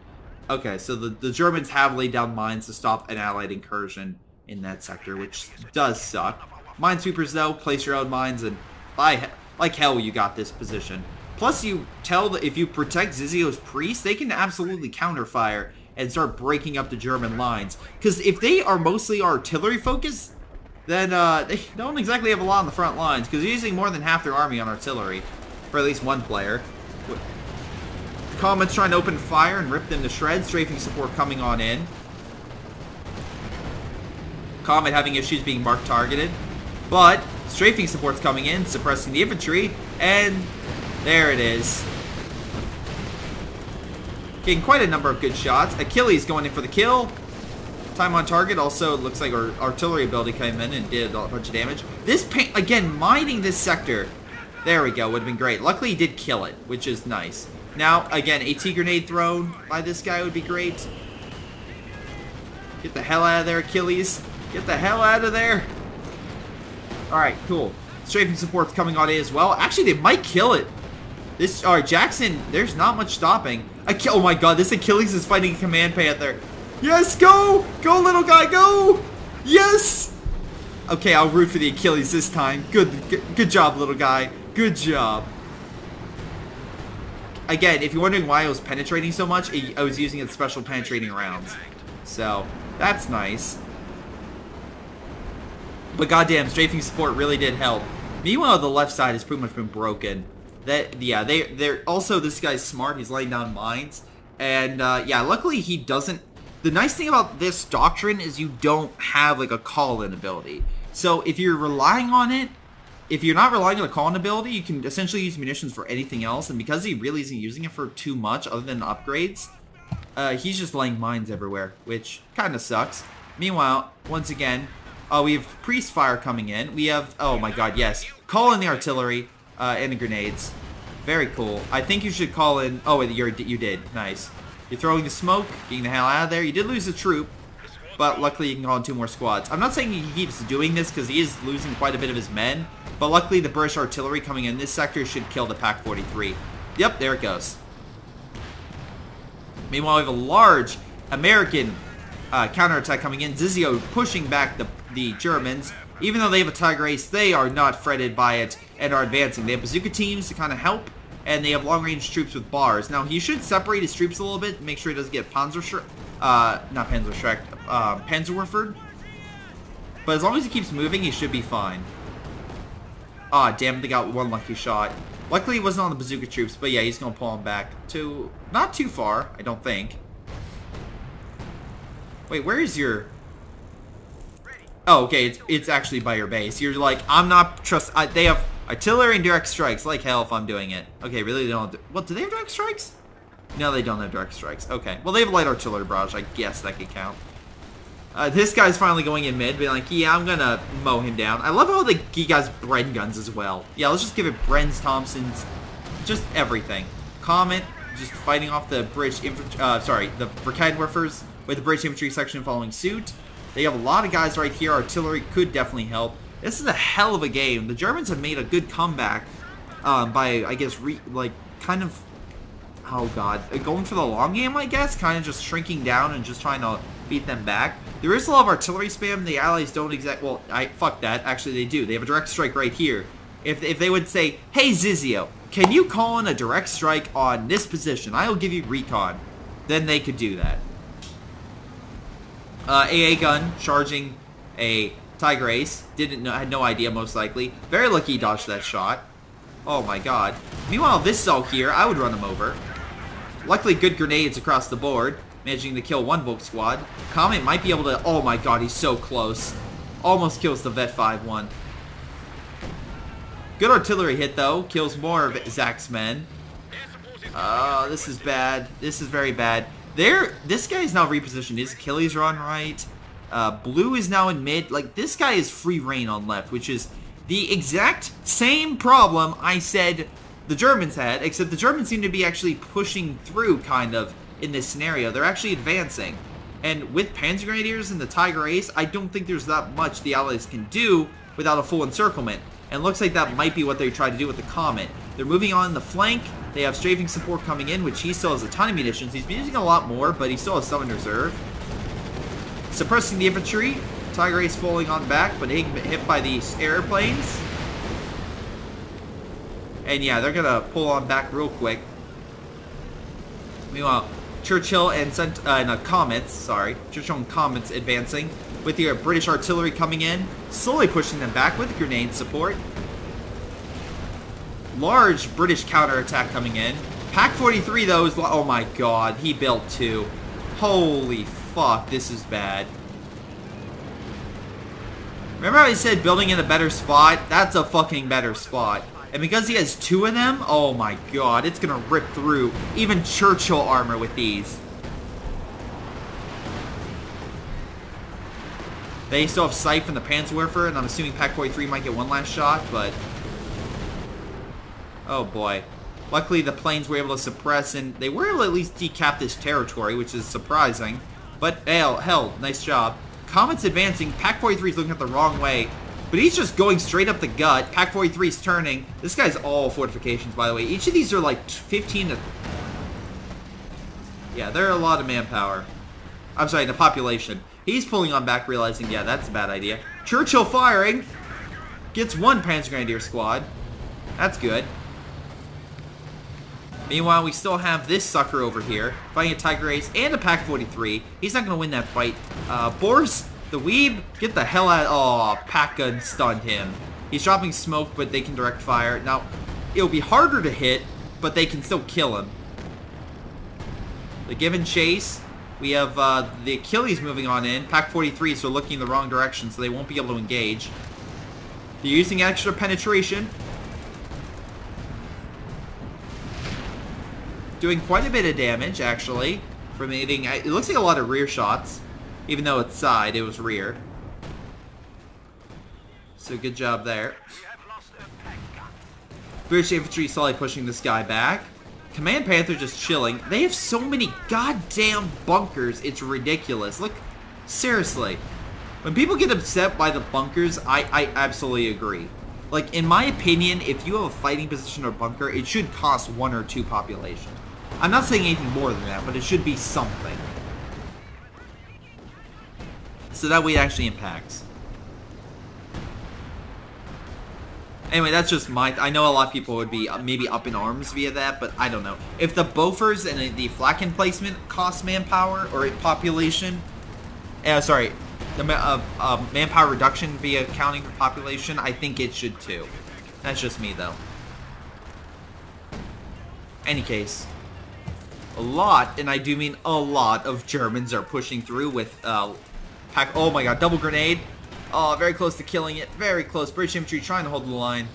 Speaker 1: Okay, so the Germans have laid down mines to stop an allied incursion in that sector, which does suck. Minesweepers, though, place your own mines, and like hell you got this position. Plus, if you protect Zizio's priests, they can absolutely counterfire and start breaking up the German lines. Because if they are mostly artillery focused, then they don't exactly have a lot on the front lines, because they're using more than half their army on artillery, for at least one player. Comets trying to open fire and rip them to shreds. Strafing support coming on in. Comet having issues being marked targeted. But strafing support's coming in, suppressing the infantry, and there it is. Getting quite a number of good shots. Achilles going in for the kill. Time on target. Also, it looks like our artillery ability came in and did a bunch of damage. This again, mining this sector. There we go. Would have been great. Luckily, he did kill it, which is nice. Now, again, AT grenade thrown by this guy would be great. Get the hell out of there, Achilles. Get the hell out of there. Alright, cool. Strafing support's coming on in as well. Actually, they might kill it. Alright, Jackson, there's not much stopping. Oh my god, this Achilles is fighting a Command Panther. Yes, go! Go, little guy, go! Yes! Okay, I'll root for the Achilles this time. Good job, little guy. Good job. Again, if you're wondering why I was penetrating so much, I was using its special penetrating rounds. So, that's nice. But goddamn, strafing support really did help. Meanwhile, the left side has pretty much been broken. They're also, this guy's smart. He's laying down mines. And, yeah, luckily he doesn't... The nice thing about this doctrine is you don't have, like, a call-in ability. So, if you're relying on it, if you're not relying on a call-in ability, you can essentially use munitions for anything else. And because he really isn't using it for too much other than upgrades, he's just laying mines everywhere, which kind of sucks. Meanwhile, once again, We have priest fire coming in. We have, oh my god, yes. Call in the artillery and the grenades. Very cool. I think you should call in, oh, you did. Nice. You're throwing the smoke, getting the hell out of there. You did lose a troop, but luckily you can call in 2 more squads. I'm not saying he keeps doing this because he is losing quite a bit of his men, but luckily the British artillery coming in this sector should kill the Pack 43. Yep, there it goes. Meanwhile, we have a large American counterattack coming in. Zizio pushing back the Germans. Even though they have a Tiger Ace, they are not fretted by it and are advancing. They have bazooka teams to kind of help, and they have long-range troops with bars. Now, he should separate his troops a little bit, make sure he doesn't get Panzerwerfer. But as long as he keeps moving, he should be fine. Ah, damn, they got 1 lucky shot. Luckily, he wasn't on the bazooka troops, but yeah, he's going to pull him back to not too far, I don't think. Wait, where is your... Oh, okay, it's actually by your base. You're like, I'm not they have artillery and direct strikes. Like hell if I'm doing it. Okay, really they don't... What, do they have direct strikes? No, they don't have direct strikes. Okay, well, they have light artillery barrage. I guess that could count. This guy's finally going in mid, being like, yeah, I'm gonna mow him down. I love how he got Bren guns as well. Yeah, let's just give it Bren's, Thompsons, just everything. Comet, just fighting off the British infantry, the Verkeidwerfers with the British infantry section following suit. They have a lot of guys right here. Artillery could definitely help. This is a hell of a game. The Germans have made a good comeback by, I guess, kind of, oh god, going for the long game, I guess, kind of just shrinking down and just trying to beat them back. There is a lot of artillery spam. The Allies don't well, fuck that. Actually, they do. They have a direct strike right here. If they would say, hey, Zizio, can you call in a direct strike on this position? I'll give you recon. Then they could do that. AA gun charging a Tiger Ace. Had no idea, most likely. Very lucky he dodged that shot. Oh my god. Meanwhile, this cell here, I would run him over. Luckily, good grenades across the board. Managing to kill 1 Volk squad. Comet might be able to... Oh my god, he's so close. Almost kills the Vet 5-1. Good artillery hit, though. Kills more of Zach's men. Oh, this is bad. This is very bad. This guy is now repositioned. His Achilles are on right. Blue is now in mid. Like, this guy is free reign on left, which is the exact same problem I said the Germans had, except the Germans seem to be actually pushing through, kind of, in this scenario. They're actually advancing. And with Panzer Grenadiers and the Tiger Ace, I don't think there's that much the Allies can do without a full encirclement. And it looks like that might be what they tried to do with the Comet. They're moving on the flank. They have strafing support coming in, which he still has a ton of munitions. He's been using a lot more, but he still has some in reserve. Suppressing the infantry. Tiger Ace falling on back, but hit by these airplanes. And yeah, they're going to pull on back real quick. Meanwhile, Churchill and Comets advancing with the British artillery coming in, slowly pushing them back with grenade support. Large British counterattack coming in. Pack 43 though is, oh my god, he built 2. Holy fuck, this is bad. Remember how I said building in a better spot? That's a fucking better spot. And because he has 2 of them, oh my god, it's gonna rip through even Churchill armor with these. They still have sight from the Panzerwerfer, and I'm assuming Pack 43 might get 1 last shot, but... Oh boy. Luckily the planes were able to suppress, and they were able to at least decap this territory, which is surprising. But hell, nice job. Comet's advancing, Pack 43 is looking at the wrong way. But he's just going straight up the gut. Pack 43 is turning. This guy's all fortifications, by the way. Each of these are like 15 to... Yeah, they're a lot of manpower. I'm sorry, the population. He's pulling on back, realizing, yeah, that's a bad idea. Churchill firing. Gets 1 Panzer Grenadier squad. That's good. Meanwhile, we still have this sucker over here, fighting a Tiger Ace and a Pack 43. He's not going to win that fight. Boris... The Weeb, get the hell out. Oh, Pack Gun stunned him. He's dropping smoke, but they can direct fire. Now, it'll be harder to hit, but they can still kill him. The given chase. We have the Achilles moving on in. Pack 43, so looking in the wrong direction, so they won't be able to engage. They're using extra penetration. Doing quite a bit of damage, actually. From hitting, it looks like a lot of rear shots. Even though it's side, it was rear. So good job there. British infantry slowly pushing this guy back. Command Panther just chilling. They have so many goddamn bunkers, it's ridiculous. Look, seriously. When people get upset by the bunkers, I absolutely agree. Like, in my opinion, if you have a fighting position or bunker, it should cost 1 or 2 population. I'm not saying anything more than that, but it should be something. So that way it actually impacts. Anyway, that's just my... I know a lot of people would be maybe up in arms via that, but I don't know. If the Bofors and the flak emplacement cost manpower or population... sorry, the manpower reduction via counting for population, I think it should too. That's just me, though. Any case, a lot, and I do mean a lot, of Germans are pushing through with... oh my god, double grenade. Oh, very close to killing it. Very close. British infantry trying to hold the line.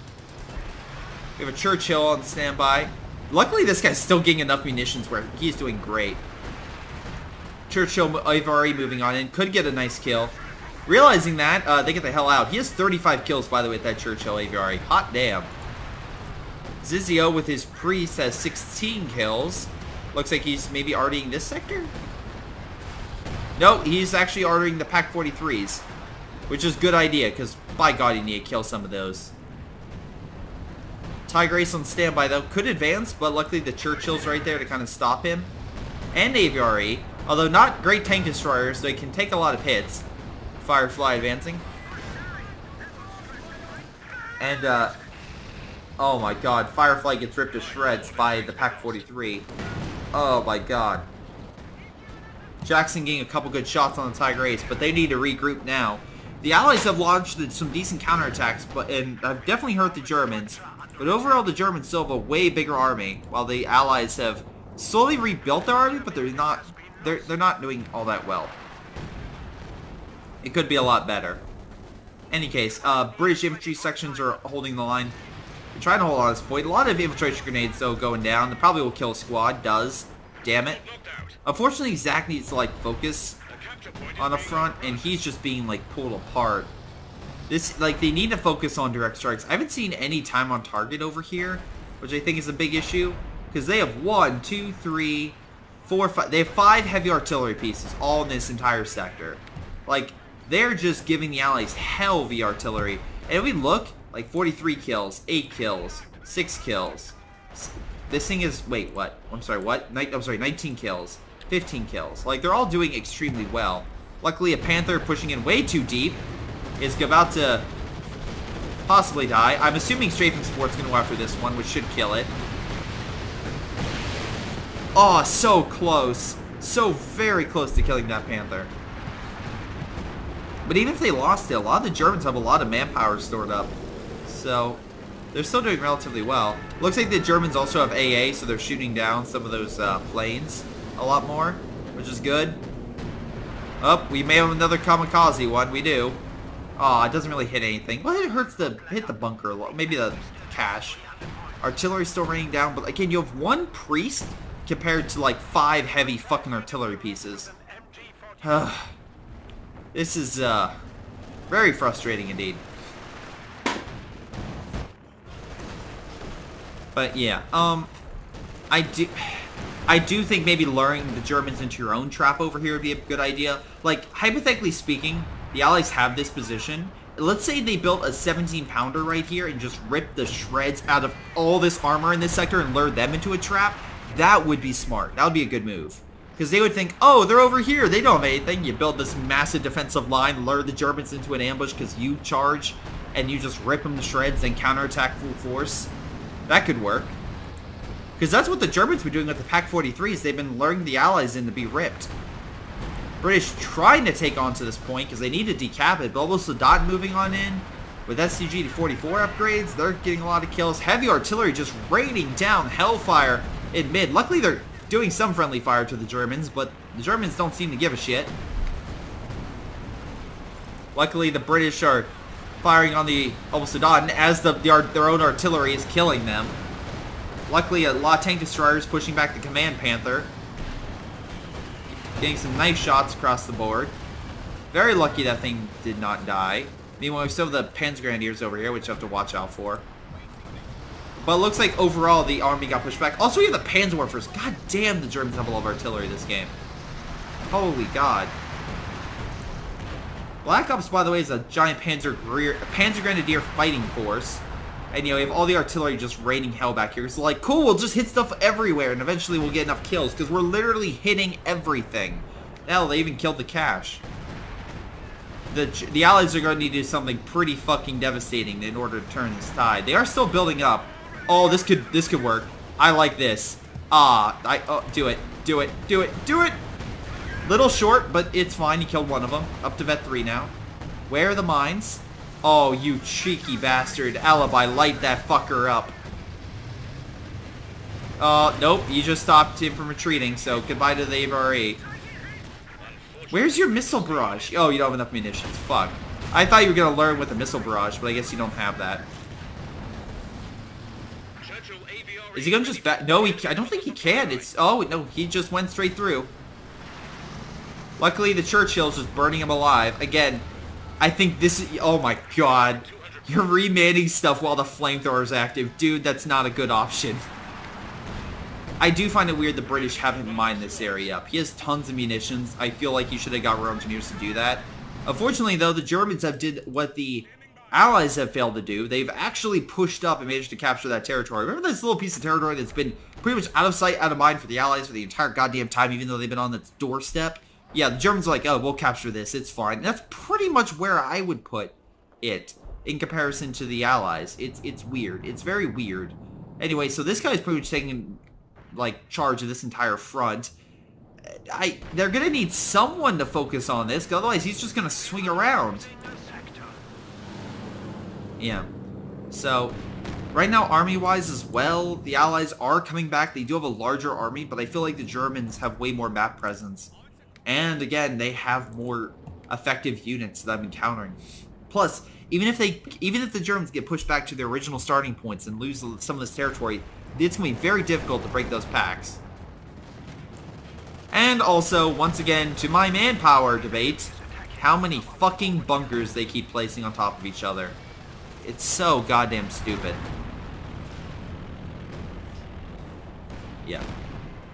Speaker 1: We have a Churchill on standby. Luckily, this guy's still getting enough munitions where he's doing great. Churchill, I've already moving on in. Could get a nice kill. Realizing that, they get the hell out. He has 35 kills, by the way, with that Churchill Aviary. Hot damn. Zizio with his priest has 16 kills. Looks like he's maybe artying this sector? No, he's actually artying the Pack 43s. Which is a good idea, because by god you need to kill some of those. Tiger Ace on standby though. Could advance, but luckily the Churchill's right there to kind of stop him. And Aviary. Although not great tank destroyers, they can take a lot of hits. Firefly advancing. And, oh my god. Firefly gets ripped to shreds by the Pack 43. Oh my god. Jackson getting a couple good shots on the Tiger Ace, but they need to regroup now. The Allies have launched some decent counterattacks, and have definitely hurt the Germans. But overall, the Germans still have a way bigger army, while the Allies have slowly rebuilt their army, but they're not doing all that well. It could be a lot better. Any case, British infantry sections are holding the line. They're trying to hold on this point. A lot of infiltration grenades, though, going down. They probably will kill a squad. Does. Damn it. Unfortunately, Zach needs to, like, focus on the front, and he's just being, like, pulled apart. This, like, they need to focus on direct strikes. I haven't seen any time on target over here, which I think is a big issue, because they have 1, 2, 3, 4, 5. They have 5 heavy artillery pieces, all in this entire sector. Like, they're just giving the Allies hell via artillery. And if we look, like, 43 kills, 8 kills, 6 kills. This thing is, wait, what? I'm sorry, what? I'm sorry, 19 kills. 15 kills. Like, they're all doing extremely well. Luckily, a Panther pushing in way too deep is about to possibly die. I'm assuming Strafing Support's going to go after this one, which should kill it. Oh, so close. So very close to killing that Panther. But even if they lost it, a lot of the Germans have a lot of manpower stored up. So, they're still doing relatively well. Looks like the Germans also have AA, so they're shooting down some of those planes a lot more, which is good. Oh, we may have another kamikaze one. We do. Oh, it doesn't really hit anything. Well, it hurts to hit the bunker a lot. Maybe the cache. Artillery's still raining down, but again, you have 1 priest compared to like 5 heavy fucking artillery pieces. This is very frustrating indeed. But yeah, I do think maybe luring the Germans into your own trap over here would be a good idea. Like, hypothetically speaking, the Allies have this position. Let's say they built a 17-pounder right here and just ripped the shreds out of all this armor in this sector and lured them into a trap. That would be smart. That would be a good move. Because they would think, oh, they're over here. They don't have anything. You build this massive defensive line, lure the Germans into an ambush because you charge, and you just rip them to shreds and counterattack full force. That could work. Because that's what the Germans were doing with the Pack 43s. They've been luring the Allies in to be ripped. British trying to take on to this point because they need to decap it. But almost Sadat moving on in. With SCG-44 upgrades, they're getting a lot of kills. Heavy artillery just raining down hellfire in mid. Luckily, they're doing some friendly fire to the Germans, but the Germans don't seem to give a shit. Luckily, the British are firing on the Sadat as their own artillery is killing them. Luckily, a lot of tank destroyers pushing back the Command Panther. Getting some nice shots across the board. Very lucky that thing did not die. Meanwhile, we still have the Panzergrenadiers over here, which you have to watch out for. But it looks like overall the army got pushed back. Also, we have the Panzerwerfers. God damn, the Germans have a lot of artillery this game. Holy God. Black Ops, by the way, is a giant Panzergrenadier fighting force. And, you know, we have all the artillery just raining hell back here. So, like, cool, we'll just hit stuff everywhere, and eventually we'll get enough kills, because we're literally hitting everything. Hell, they even killed the cache. The Allies are going to need to do something pretty fucking devastating in order to turn this tide. They are still building up. Oh, this could work. I like this. Do it. Little short, but it's fine. You killed one of them. Up to vet 3 now. Where are the mines? Oh, you cheeky bastard. Alibi, light that fucker up. Nope. You just stopped him from retreating, so goodbye to the AVRE. Where's your missile barrage? Oh, you don't have enough munitions. Fuck. I thought you were going to learn with the missile barrage, but I guess you don't have that. Is he going to just back? No, I don't think he can. Oh, no, he just went straight through. Luckily, the Churchill's just burning him alive. Again, I think this is... Oh, my God. You're remanning stuff while the flamethrower's active. Dude, that's not a good option. I do find it weird the British haven't mined this area up. He has tons of munitions. I feel like you should have got rail engineers to do that. Unfortunately, though, the Germans have did what the Allies have failed to do. They've actually pushed up and managed to capture that territory. Remember this little piece of territory that's been pretty much out of sight, out of mind for the Allies for the entire goddamn time, even though they've been on its doorstep? Yeah, the Germans are like, oh, we'll capture this. It's fine. And that's pretty much where I would put it in comparison to the Allies. It's weird. It's very weird. Anyway, so this guy's pretty much taking... like charge of this entire front. They're gonna need someone to focus on this, because otherwise he's just gonna swing around. Yeah. So right now, army-wise as well, the Allies are coming back. They do have a larger army, but I feel like the Germans have way more map presence. And again, they have more effective units that I'm encountering. Plus, even if the Germans get pushed back to their original starting points and lose some of this territory, it's going to be very difficult to break those packs. And also, once again, to my manpower debate, how many fucking bunkers they keep placing on top of each other. It's so goddamn stupid. Yeah.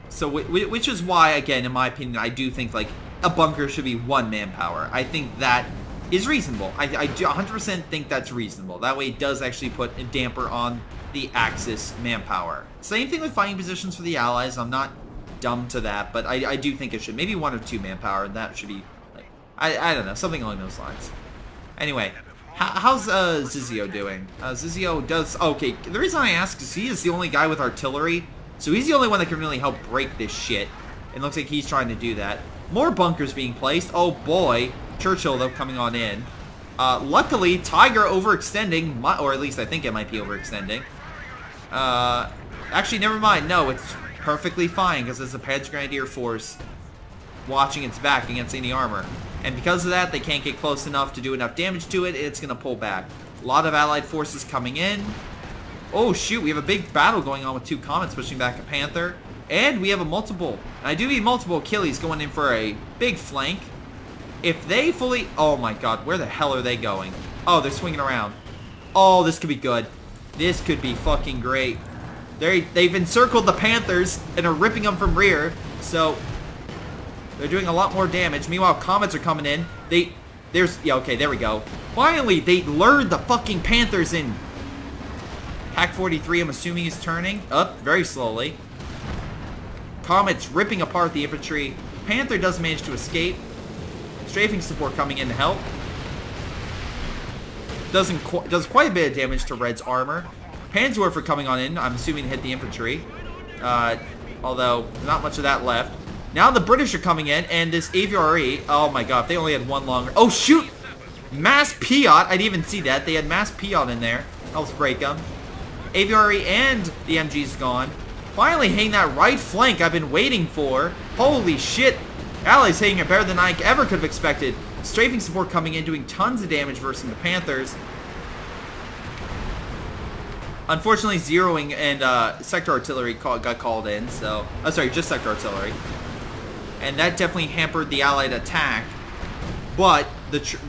Speaker 1: So, which is why, again, in my opinion, I do think, like, a bunker should be 1 manpower. I think that is reasonable. I do 100% think that's reasonable. That way it does actually put a damper on the Axis manpower. Same thing with fighting positions for the Allies. I'm not dumb to that, but I do think it should. Maybe 1 or 2 manpower. That should be, like, I don't know, something along those lines. Anyway, how's Zizio doing? Zizio does... Okay, the reason I ask is he is the only guy with artillery, so he's the only one that can really help break this shit. It looks like he's trying to do that. More bunkers being placed. Oh boy. Churchill, though, coming on in. Luckily, Tiger overextending, or at least I think it might be overextending. Actually, never mind. No, it's perfectly fine, because there's a Panzergrenadier force watching its back against any armor. And because of that, they can't get close enough to do enough damage to it, and it's going to pull back. A lot of Allied forces coming in. Oh, shoot, we have a big battle going on with 2 Comets pushing back a Panther. And we have a multiple. And I do need multiple Achilles going in for a big flank. If they fully... Oh my god, where the hell are they going? Oh, they're swinging around. Oh, this could be good. This could be fucking great. They've encircled the Panthers and are ripping them from rear. So, they're doing a lot more damage. Meanwhile, Comets are coming in. Yeah, okay, there we go. Finally, they lured the fucking Panthers in. Pack 43, I'm assuming, is turning up very slowly. Comets ripping apart the infantry. Panther does manage to escape. Strafing support coming in to help. Does quite a bit of damage to Red's armor. Panzerwerfer coming on in, I'm assuming to hit the infantry. Although, not much of that left. Now the British are coming in, and this AVRE, oh my god, if they only had 1 longer. Oh shoot! Mass Piot, I didn't even see that. They had Mass Piot in there. Helps break them. AVRE and the MG's gone. Finally hitting that right flank I've been waiting for. Holy shit. Allies hitting it better than I ever could have expected. Strafing support coming in, doing tons of damage versus the Panthers. Unfortunately, zeroing and sector artillery got called in, so... Oh, sorry, just sector artillery. And that definitely hampered the Allied attack. But,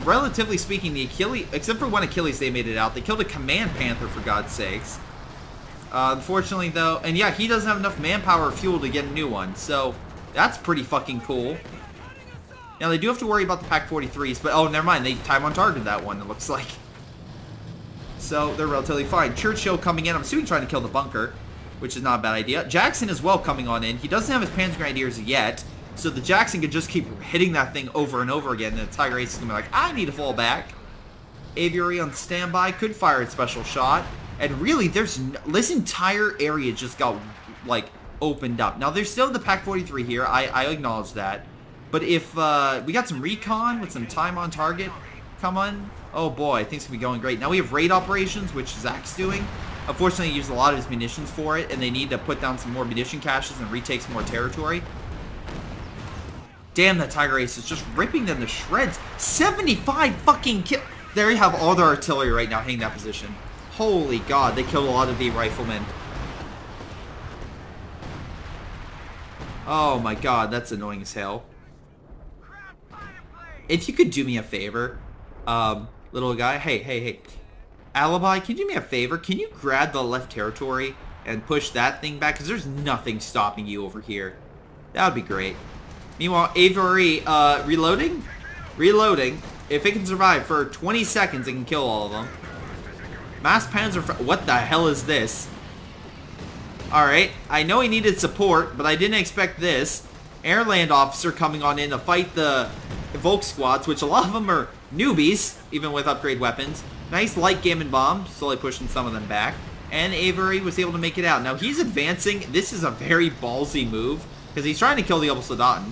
Speaker 1: relatively speaking, the Achilles, except for one Achilles, they made it out. They killed a Command Panther, for God's sakes. Unfortunately, though, and yeah, he doesn't have enough manpower or fuel to get a new one. So, that's pretty fucking cool. Now, they do have to worry about the Pak-43s, but, oh, never mind. They time on target that one, it looks like. So, they're relatively fine. Churchill coming in. I'm assuming trying to kill the bunker, which is not a bad idea. Jackson as well coming on in. He doesn't have his Panzer Grenadiers yet. So the Jackson could just keep hitting that thing over and over again, and the Tiger Ace is going to be like, I need to fall back. Aviary on standby, could fire a special shot. And really, this entire area just got, like, opened up. Now, there's still the Pak-43 here. I acknowledge that. But if we got some recon with some time on target, come on. Oh, boy, things can be going great. Now we have raid operations, which Zach's doing. Unfortunately, he used a lot of his munitions for it, and they need to put down some more munition caches and retake some more territory. Damn, that Tiger Ace is just ripping them to shreds. 75 fucking kill. There you have all their artillery right now hitting that position. Holy God, they killed a lot of the riflemen. Oh my God, that's annoying as hell. If you could do me a favor, little guy. Hey. Alibi, can you do me a favor? Can you grab the left territory and push that thing back? Because there's nothing stopping you over here. That would be great. Meanwhile, Avery, reloading? Reloading. If it can survive for 20 seconds, it can kill all of them. Mass Panzer... What the hell is this? Alright, I know he needed support, but I didn't expect this. Airland officer coming on in to fight the Volk squads, which a lot of them are newbies, even with upgrade weapons. Nice light Gammon bomb, slowly pushing some of them back. And Avery was able to make it out. Now, he's advancing. This is a very ballsy move, because he's trying to kill the Obersoldaten.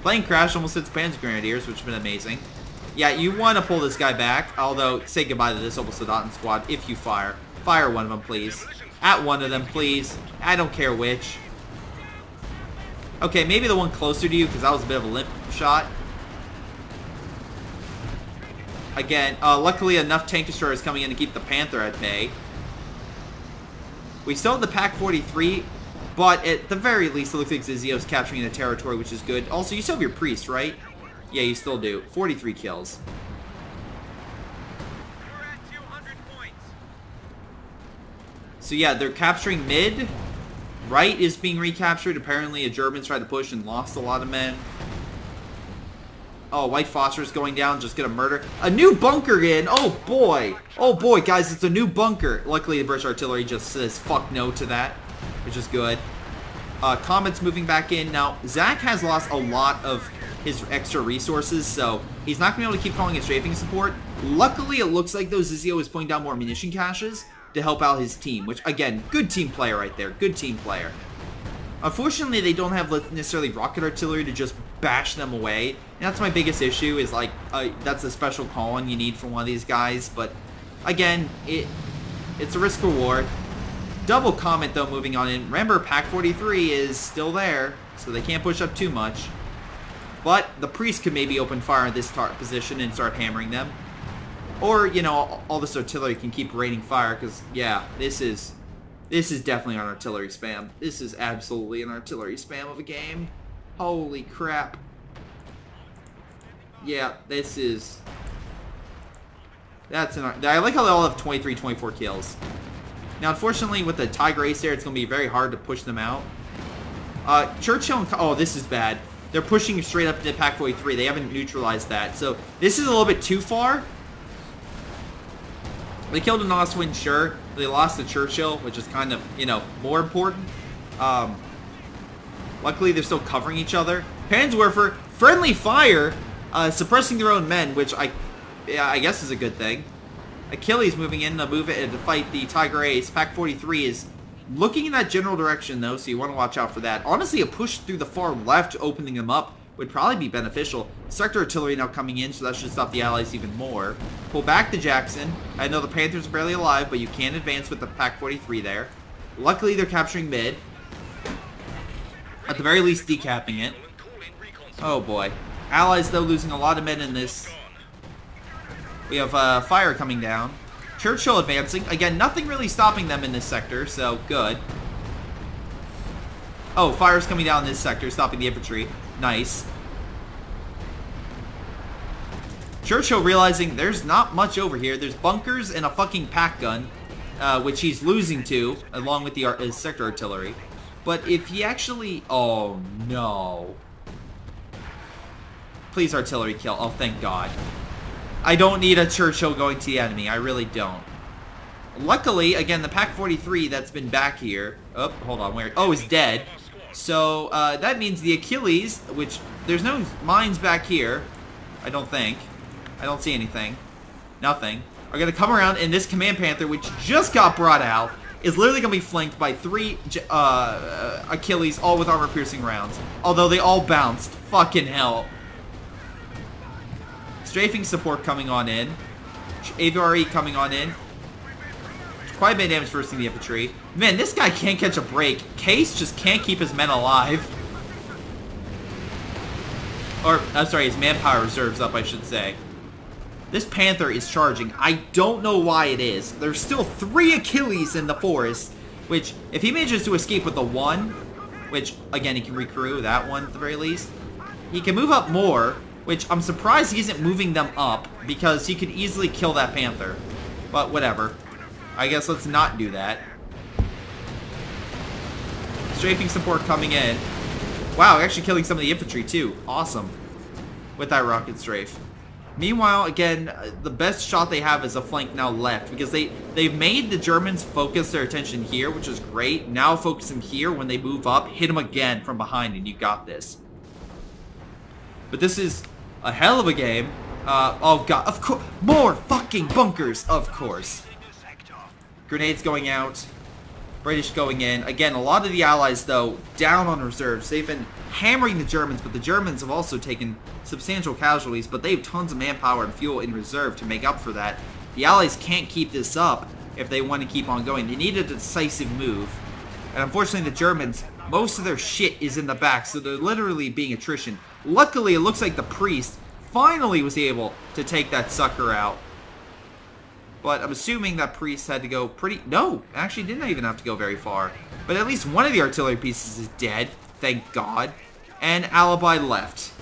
Speaker 1: Plane crash almost hits Panzer Grenadiers, which has been amazing. Yeah, you want to pull this guy back, although say goodbye to this Obersoldaten squad if you fire. Fire one of them, please. At one of them, please. I don't care which. Okay, maybe the one closer to you, because that was a bit of a limp shot. Again, luckily enough tank destroyers coming in to keep the Panther at bay. We still have the Pak-43, but at the very least, it looks like Zizio's capturing the territory, which is good. Also, you still have your priest, right? Yeah, you still do. 43 kills. So yeah, they're capturing mid. Right is being recaptured. Apparently, a Germans tried to push and lost a lot of men. Oh, White Phosphorus going down, just gonna murder. A new bunker in! Oh boy! Oh boy, guys, it's a new bunker! Luckily, the British artillery just says fuck no to that, which is good. Comet's moving back in. Now, Zach has lost a lot of his extra resources, so he's not gonna be able to keep calling in strafing support. Luckily, it looks like though Zizio is putting down more munition caches to help out his team, which, again, good team player right there. Good team player. Unfortunately, they don't have necessarily rocket artillery to just bash them away. And that's my biggest issue, is like, that's a special call-on you need for one of these guys. But, again, it's a risk-reward. Double Comet, though, moving on in. Remember, Pak-43 is still there, so they can't push up too much. But the Priest could maybe open fire at this position and start hammering them. Or, you know, all this artillery can keep raining fire, because, yeah, this is definitely an artillery spam. This is absolutely an artillery spam of a game. Holy crap. Yeah, this is... I like how they all have 23, 24 kills. Now, unfortunately, with the Tiger Ace there, it's going to be very hard to push them out. Churchill and... Oh, this is bad. They're pushing straight up to Pak-43. They haven't neutralized that. So, this is a little bit too far. They killed an Oswin, sure. They lost to Churchill, which is kind of, you know, more important. Luckily, they're still covering each other. Panzerwerfer, friendly fire, suppressing their own men, which I guess is a good thing. Achilles moving in to fight the Tiger Ace. Pak-43 is looking in that general direction, though, so you want to watch out for that. Honestly, a push through the far left, opening them up, would probably be beneficial. Sector artillery now coming in, so that should stop the Allies even more. Pull back to Jackson. I know the Panthers are barely alive, but you can advance with the Pak-43 there. Luckily, they're capturing mid. At the very least, decapping it. Oh boy. Allies, though, losing a lot of men in this. We have fire coming down. Churchill advancing. Again, nothing really stopping them in this sector, so good. Oh, fire's coming down in this sector, stopping the infantry. Nice. Churchill realizing there's not much over here. There's bunkers and a fucking pack gun, which he's losing to, along with the sector artillery. But if he actually... Oh, no. Please artillery kill. Oh, thank God. I don't need a Churchill going to the enemy. I really don't. Luckily, again, the Pack 43 that's been back here... Oh, hold on. Where? Oh, is dead. So, that means the Achilles, which... There's no mines back here. I don't think. I don't see anything. Nothing. Are going to come around, and this Command Panther, which just got brought out, is literally going to be flanked by 3 Achilles, all with armor-piercing rounds. Although they all bounced. Fucking hell. Strafing support coming on in. AVRE coming on in. Quite a bit of damage versing the infantry. Man, this guy can't catch a break. Case just can't keep his men alive. Or, I'm sorry, his manpower reserves up, I should say. This Panther is charging. I don't know why it is. There's still 3 Achilles in the forest, which, if he manages to escape with the 1, which, again, he can recrew that one at the very least, he can move up more, which I'm surprised he isn't moving them up, because he could easily kill that Panther. But whatever. I guess let's not do that. Strafing support coming in. Wow, actually killing some of the infantry too. Awesome. With that rocket strafe. Meanwhile, again, the best shot they have is a flank now left, because they've made the Germans focus their attention here, which is great. Now focusing here when they move up, hit them again from behind, and you got this. But this is a hell of a game. Oh god, of course, more fucking bunkers, of course. Grenades going out. British going in. Again, a lot of the Allies, though, down on reserves. They've been hammering the Germans, but the Germans have also taken substantial casualties, but they have tons of manpower and fuel in reserve to make up for that. The Allies can't keep this up if they want to keep on going. They need a decisive move. And unfortunately, the Germans, most of their shit is in the back, so they're literally being attrition. Luckily, it looks like the priest finally was able to take that sucker out. But I'm assuming that priest had to go pretty... No, actually didn't even have to go very far. But at least one of the artillery pieces is dead, thank God. And Alibi left.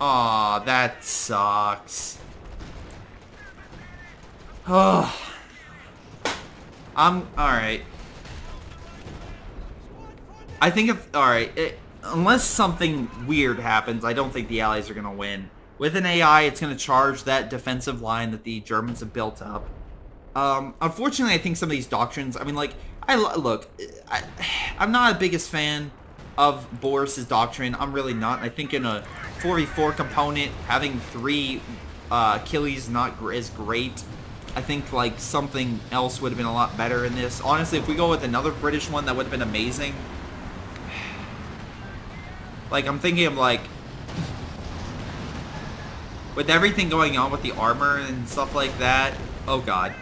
Speaker 1: Aw, that sucks. Oh. Alright. I think if... Alright, unless something weird happens, I don't think the Allies are going to win. With an AI, it's going to charge that defensive line that the Germans have built up. Unfortunately, I think some of these doctrines... I mean, like, I'm not the biggest fan of Boris's doctrine. I'm really not. I think in a 4v4 component, having 3 Achilles not is great. I think, like, something else would have been a lot better in this. Honestly, if we go with another British one, that would have been amazing. Like, I'm thinking of, like... With everything going on with the armor and stuff like that, oh god.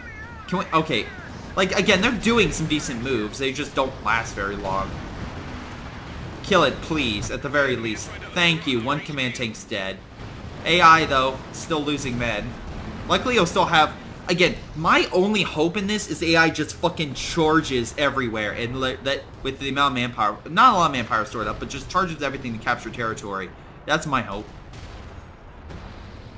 Speaker 1: Can we, okay, like, again, they're doing some decent moves, they just don't last very long. Kill it, please, at the very least. Thank you, 1 command tank's dead. AI, though, still losing men. Luckily, he'll still have, again, my only hope in this is AI just fucking charges everywhere, and that with the amount of manpower, not a lot of manpower stored up, but just charges everything to capture territory. That's my hope.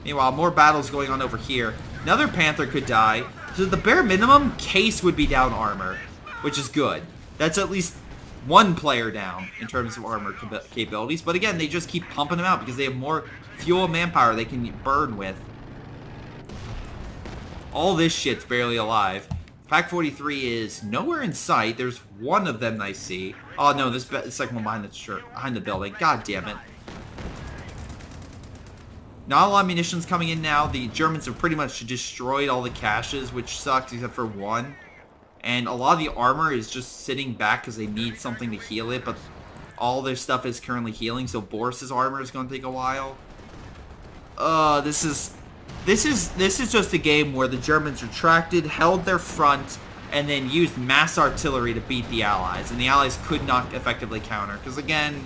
Speaker 1: Meanwhile, more battles going on over here. Another Panther could die. So the bare minimum, Case would be down armor, which is good. That's at least 1 player down in terms of armor capabilities. But again, they just keep pumping them out because they have more fuel and manpower they can burn with. All this shit's barely alive. Pack 43 is nowhere in sight. There's 1 of them I see. Oh no, this second one behind the building. God damn it. Not a lot of munitions coming in now. The Germans have pretty much destroyed all the caches, which sucks except for 1. And a lot of the armor is just sitting back because they need something to heal it, but all their stuff is currently healing, so Boris's armor is going to take a while. This is just a game where the Germans retracted, held their front, and then used mass artillery to beat the Allies. And the Allies could not effectively counter. Because again,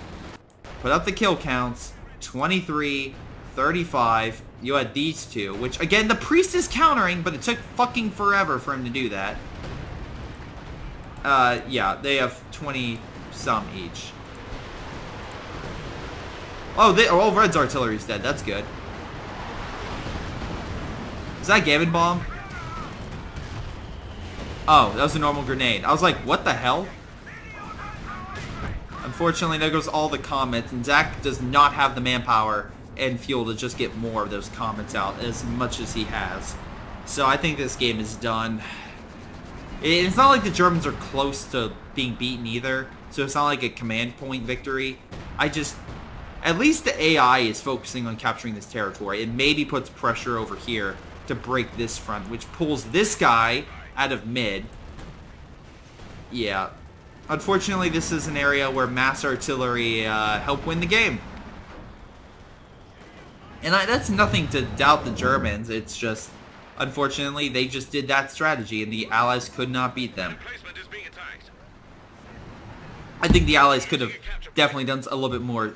Speaker 1: put up the kill counts, 23... 35, you had these 2, which, again, the priest is countering, but it took fucking forever for him to do that. Yeah, they have 20-some each. Oh, Red's artillery's dead, that's good. Is that a Gavin bomb? Oh, that was a normal grenade. I was like, what the hell? Unfortunately, there goes all the comets, and Zach does not have the manpower and fuel to just get more of those comets out as much as he has. So I think this game is done. It's not like the Germans are close to being beaten either, so it's not like a command point victory. At least the AI is focusing on capturing this territory. It maybe puts pressure over here to break this front, which pulls this guy out of mid. Yeah. Unfortunately, this is an area where mass artillery help win the game. And that's nothing to doubt the Germans. It's just, unfortunately, they just did that strategy, and the Allies could not beat them. I think the Allies could have definitely done a little bit more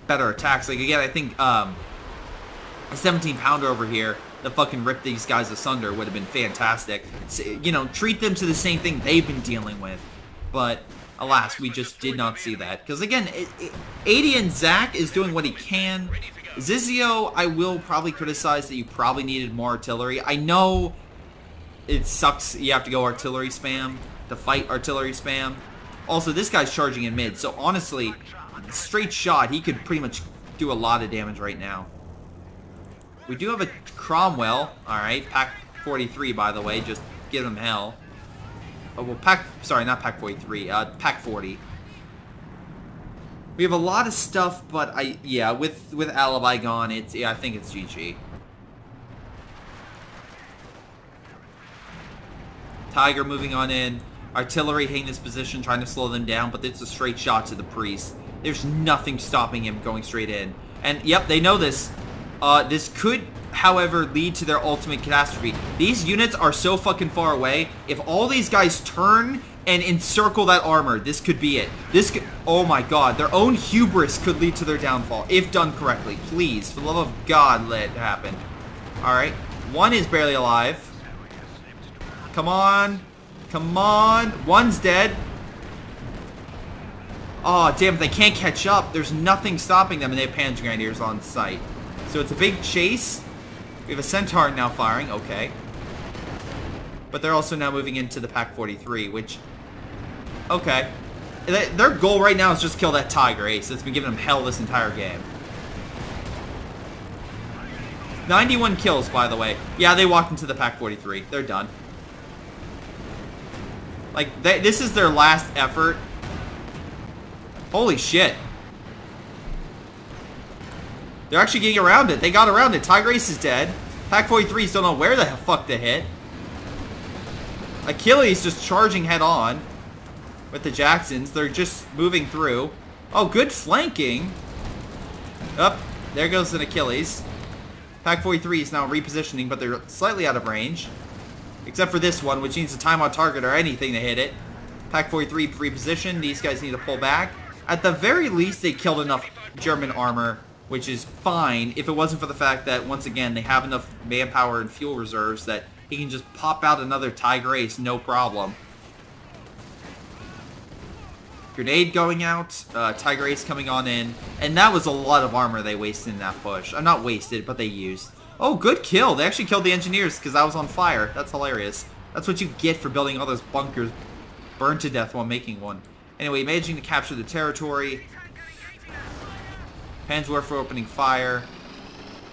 Speaker 1: better attacks. Like, again, I think a 17-pounder over here that fucking ripped these guys asunder would have been fantastic. So, you know, treat them to the same thing they've been dealing with. But, alas, we just did not see that. Because, again, 80 and Zach is doing what he can. Zizio, I will probably criticize that you probably needed more artillery. I know it sucks you have to go artillery spam to fight artillery spam. Also, this guy's charging in mid, so honestly, straight shot, he could pretty much do a lot of damage right now. We do have a Cromwell, alright, Pack 43, by the way, just give him hell. Oh, well, sorry, not Pack 43, Pack 40. We have a lot of stuff, but yeah, with Alibi gone, I think it's GG. Tiger moving on in. Artillery hitting this position, trying to slow them down, but it's a straight shot to the priest. There's nothing stopping him going straight in. And, yep, they know this. This could, however, lead to their ultimate catastrophe. These units are so fucking far away. If all these guys turn and encircle that armor, this could be it. This could, oh my god, their own hubris could lead to their downfall, if done correctly. Please, for the love of God, let it happen. Alright, one is barely alive. Come on. Come on. One's dead. Oh, damn, they can't catch up. There's nothing stopping them, and they have Panzer Grenadiers on site. So it's a big chase. We have a Centaur now firing. Okay. But they're also now moving into the Pack 43, which... Okay. Their goal right now is just kill that Tiger Ace that's been giving them hell this entire game. 91 kills, by the way. Yeah, they walked into the Pack 43. They're done. Like, this is their last effort. Holy shit. They're actually getting around it. They got around it. Tiger Ace is dead. Pack 43s don't know where the fuck to hit. Achilles just charging head on with the Jacksons. They're just moving through. Oh, good flanking. Up, there goes an Achilles. Pack 43 is now repositioning, but they're slightly out of range. Except for this one, which needs a time on target or anything to hit it. Pack 43 repositioned. These guys need to pull back. At the very least, they killed enough German armor, which is fine if it wasn't for the fact that, once again, they have enough manpower and fuel reserves that he can just pop out another Tiger Ace, no problem. Grenade going out, Tiger Ace coming on in, and that was a lot of armor they wasted in that push. Not wasted, but they used. Oh, good kill. They actually killed the engineers because I was on fire. That's hilarious. That's what you get for building all those bunkers burned to death while making one. Anyway, managing to capture the territory. Panzerwerfer opening fire.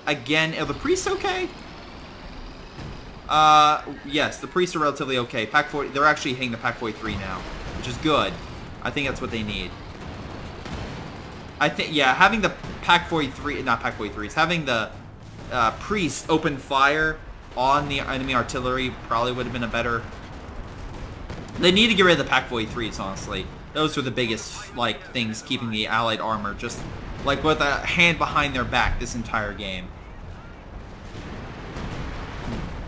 Speaker 1: Again, are the priests okay? Yes, the priests are relatively okay. Pack 40, they're actually hitting the Pack 43 now, which is good. I think that's what they need. I think, yeah, having the Pack 43, not Pack 43s, having the priests open fire on the enemy artillery probably would have been a better... They need to get rid of the Pack 43s, honestly. Those were the biggest, like, things keeping the Allied armor just, like, with a hand behind their back this entire game.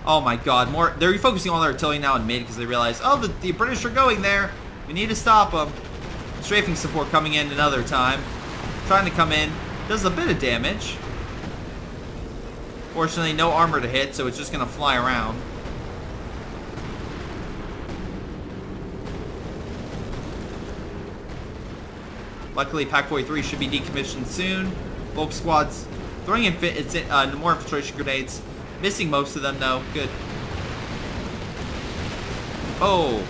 Speaker 1: Oh my god, they're refocusing all their artillery now in mid because they realize, oh, the British are going there. We need to stop them. Strafing support coming in another time. Trying to come in. Does a bit of damage. Fortunately, no armor to hit, so it's just going to fly around. Luckily, Pack 43 should be decommissioned soon. Volk squads throwing in more infiltration grenades. Missing most of them, though. Good. Oh.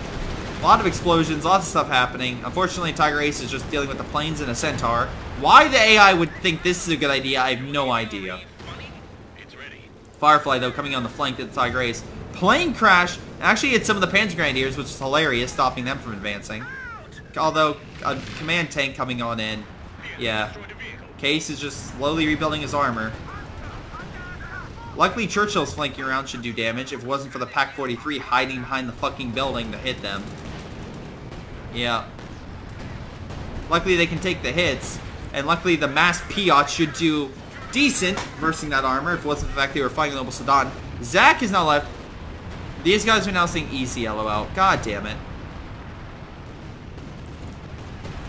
Speaker 1: A lot of explosions, lots of stuff happening. Unfortunately, Tiger Ace is just dealing with the planes and a centaur. Why the AI would think this is a good idea, I have no idea. Firefly, though, coming on the flank of the Tiger Ace. Plane crash actually hit some of the Panzer Grenadiers, which is hilarious, stopping them from advancing. Although, a command tank coming on in. Yeah. Case is just slowly rebuilding his armor. Luckily, Churchill's flanking around should do damage if it wasn't for the Pak-43 hiding behind the fucking building to hit them. Yeah. Luckily, they can take the hits. And luckily, the mass Piot should do decent versing that armor if it wasn't the fact they were fighting Noble Sedan. Zach is now left. These guys are now saying easy, LOL. God damn it.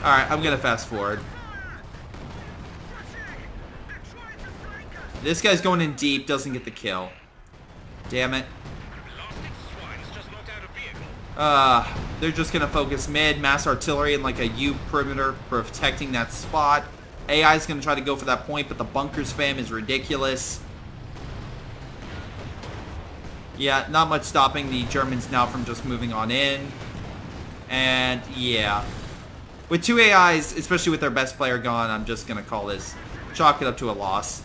Speaker 1: Alright, I'm gonna fast forward. This guy's going in deep, doesn't get the kill. Damn it. They're just gonna focus mid, mass artillery, and like a U perimeter protecting that spot. AI is gonna try to go for that point, but the bunker spam is ridiculous. Yeah, not much stopping the Germans now from just moving on in. And yeah. With 2 AIs, especially with their best player gone, I'm just gonna call this, chalk it up to a loss.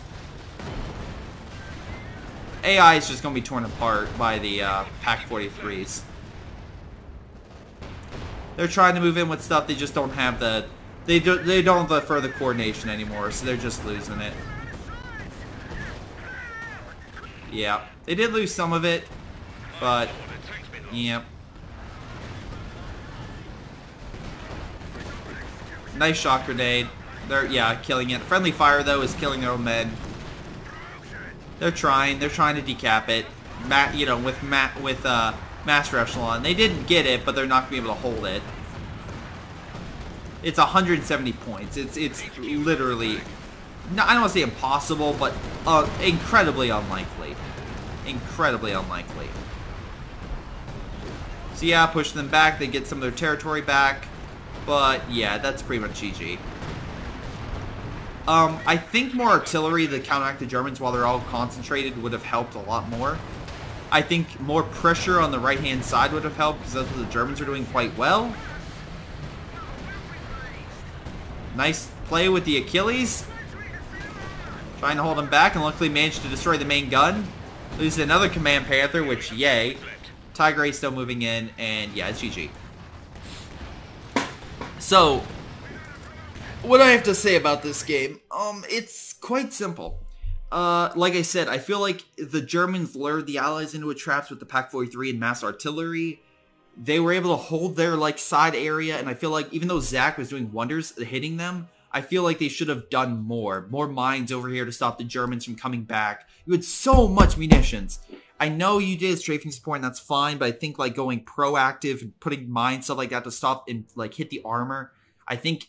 Speaker 1: AI is just going to be torn apart by the Pak-43s. They're trying to move in with stuff. They just don't have the... They don't have the further coordination anymore, so they're just losing it. Yeah. They did lose some of it, but... Yeah. Nice shock grenade. They're, yeah, killing it. Friendly fire, though, is killing their own men. They're trying to decap it, with Master Echelon. They didn't get it, but they're not going to be able to hold it. It's 170 points. It's literally, I don't want to say impossible, but incredibly unlikely. Incredibly unlikely. So yeah, push them back. They get some of their territory back, but yeah, that's pretty much GG. I think more artillery to counteract the Germans while they're all concentrated would have helped a lot more. I think more pressure on the right-hand side would have helped because that's what the Germans are doing quite well. Nice play with the Achilles. Trying to hold them back and luckily managed to destroy the main gun. Loses another Command Panther, which, yay. Tiger Ace still moving in, and yeah, it's GG. So... what do I have to say about this game? It's quite simple. Like I said, I feel like the Germans lured the Allies into a trap with the Pak-43 and mass artillery. They were able to hold their, like, side area, and I feel like even though Zach was doing wonders hitting them, I feel like they should have done more. More mines over here to stop the Germans from coming back. You had so much munitions. I know you did strafing support, and that's fine, but I think, like, going proactive and putting mines, stuff like that to stop and, like, hit the armor, I think...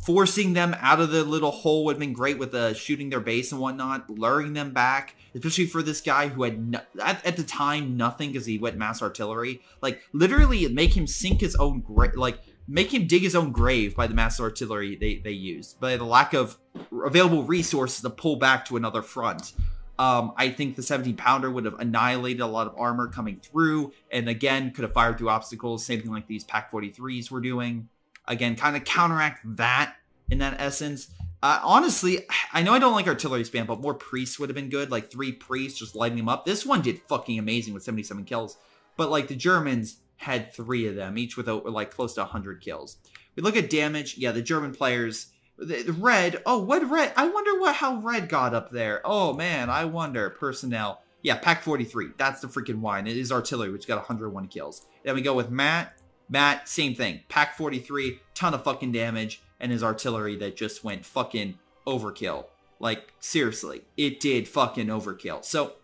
Speaker 1: forcing them out of the little hole would have been great with shooting their base and whatnot, luring them back, especially for this guy who had, at the time, nothing because he went mass artillery. Like, literally, make him sink his own grave, like, make him dig his own grave by the mass artillery they used, by the lack of available resources to pull back to another front. I think the 17-pounder would have annihilated a lot of armor coming through, and again, could have fired through obstacles, same thing like these Pak-43s were doing. Again, kind of counteract that in that essence. Honestly, I know I don't like artillery spam, but more priests would have been good. Like 3 priests just lighting them up. This one did fucking amazing with 77 kills. But like the Germans had 3 of them, each with like close to 100 kills. We look at damage. Yeah, the German players. The red. Oh, what red? I wonder how red got up there. Oh man, I wonder. Personnel. Yeah, Pak-43. That's the freaking wine. It is artillery, which got 101 kills. Then we go with Matt. Matt, same thing. Pak-43, ton of fucking damage, and his artillery that just went fucking overkill. Like, seriously, it did fucking overkill. So,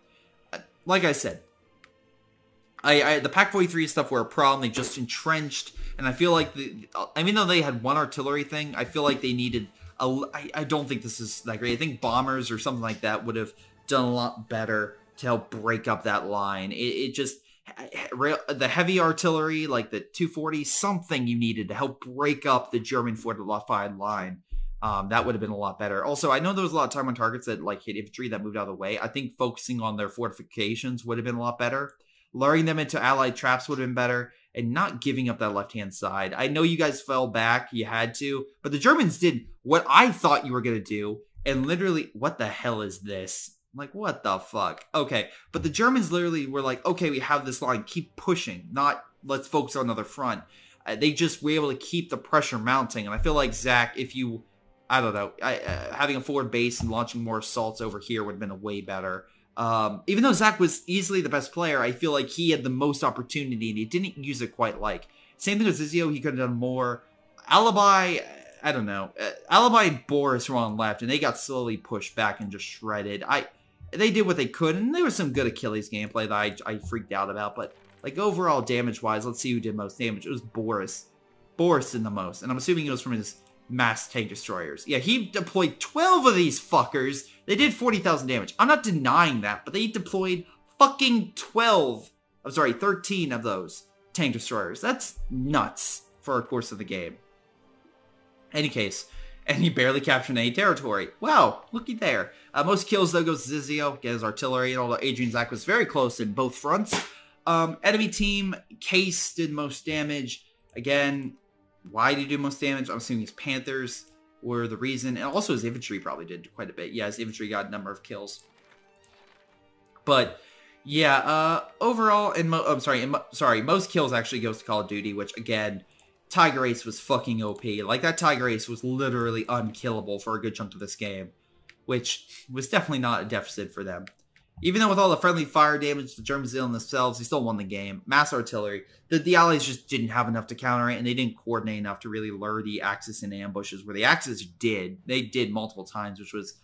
Speaker 1: like I said, the Pak-43 stuff were a problem. They just entrenched, and I feel like, even though they had one artillery thing, I feel like they needed, I don't think this is that great. I think bombers or something like that would have done a lot better to help break up that line. It just... the heavy artillery, like the 240, something you needed to help break up the German fortified line. That would have been a lot better. Also, I know there was a lot of time on targets that like hit infantry that moved out of the way. I think focusing on their fortifications would have been a lot better. Luring them into allied traps would have been better. And not giving up that left-hand side. I know you guys fell back. You had to. But the Germans did what I thought you were going to do. And literally, what the hell is this? Like, what the fuck? Okay. But the Germans literally were like, okay, we have this line. Keep pushing. Not, let's focus on another front. They just were able to keep the pressure mounting. And I feel like, Zach, if you... I don't know. Having a forward base and launching more assaults over here would have been a way better. Even though Zach was easily the best player, I feel like he had the most opportunity and he didn't use it quite like. Same thing with Zizio, he could have done more. Alibi, I don't know. Alibi and Boris were on left and they got slowly pushed back and just shredded. They did what they could and there was some good Achilles gameplay that I freaked out about, but like overall damage-wise, let's see who did most damage. It was Boris. Boris did the most, and I'm assuming it was from his mass tank destroyers. Yeah, he deployed 12 of these fuckers. They did 40,000 damage. I'm not denying that, but they deployed fucking 13 of those tank destroyers. That's nuts for a course of the game. Any case, and he barely captured any territory. Wow, looky there. Most kills, though, goes to Zizio, get his artillery, and although Adrian Zach was very close in both fronts. Enemy team, Case did most damage. Again, why did he do most damage? I'm assuming his Panthers were the reason. And also his infantry probably did quite a bit. Yeah, his infantry got a number of kills. But, yeah, overall, most kills actually goes to Call of Duty, which, again, Tiger Ace was fucking OP. Like, that Tiger Ace was literally unkillable for a good chunk of this game, which was definitely not a deficit for them. Even though with all the friendly fire damage the Germans did on themselves, they still won the game. Mass artillery. The Allies just didn't have enough to counter it, and they didn't coordinate enough to really lure the Axis into ambushes, where the Axis did. They did multiple times, which was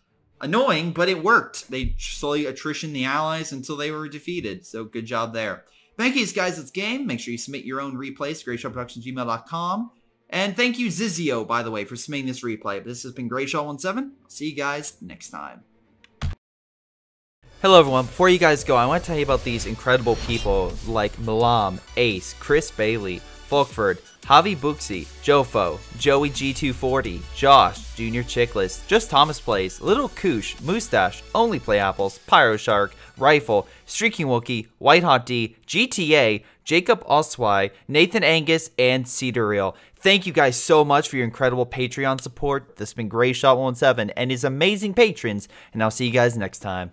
Speaker 1: annoying, but it worked. They slowly attritioned the Allies until they were defeated, so good job there. Thank you, guys, it's game. Make sure you submit your own replays to greyshotproductions@gmail.com. And thank you, Zizio, by the way, for submitting this replay. This has been Greyshot17. I'll see you guys next time.
Speaker 2: Hello everyone, before you guys go, I want to tell you about these incredible people like Milam, Ace, Chris Bailey, Folkvard, Javibuxi, Jfoe, Joey G240, Josh, jrchicklis, JustThomasPlays, Little Koosh, Mustaach, Onlyplayapples, Pyroshark, Rilfe, Streakingwookie, WhiteHotD, GTA, Jakub Ocwieja, Nathan Angus, and Cedarteal. Thank you guys so much for your incredible Patreon support. This has been Greyshot17 and his amazing patrons, and I'll see you guys next time.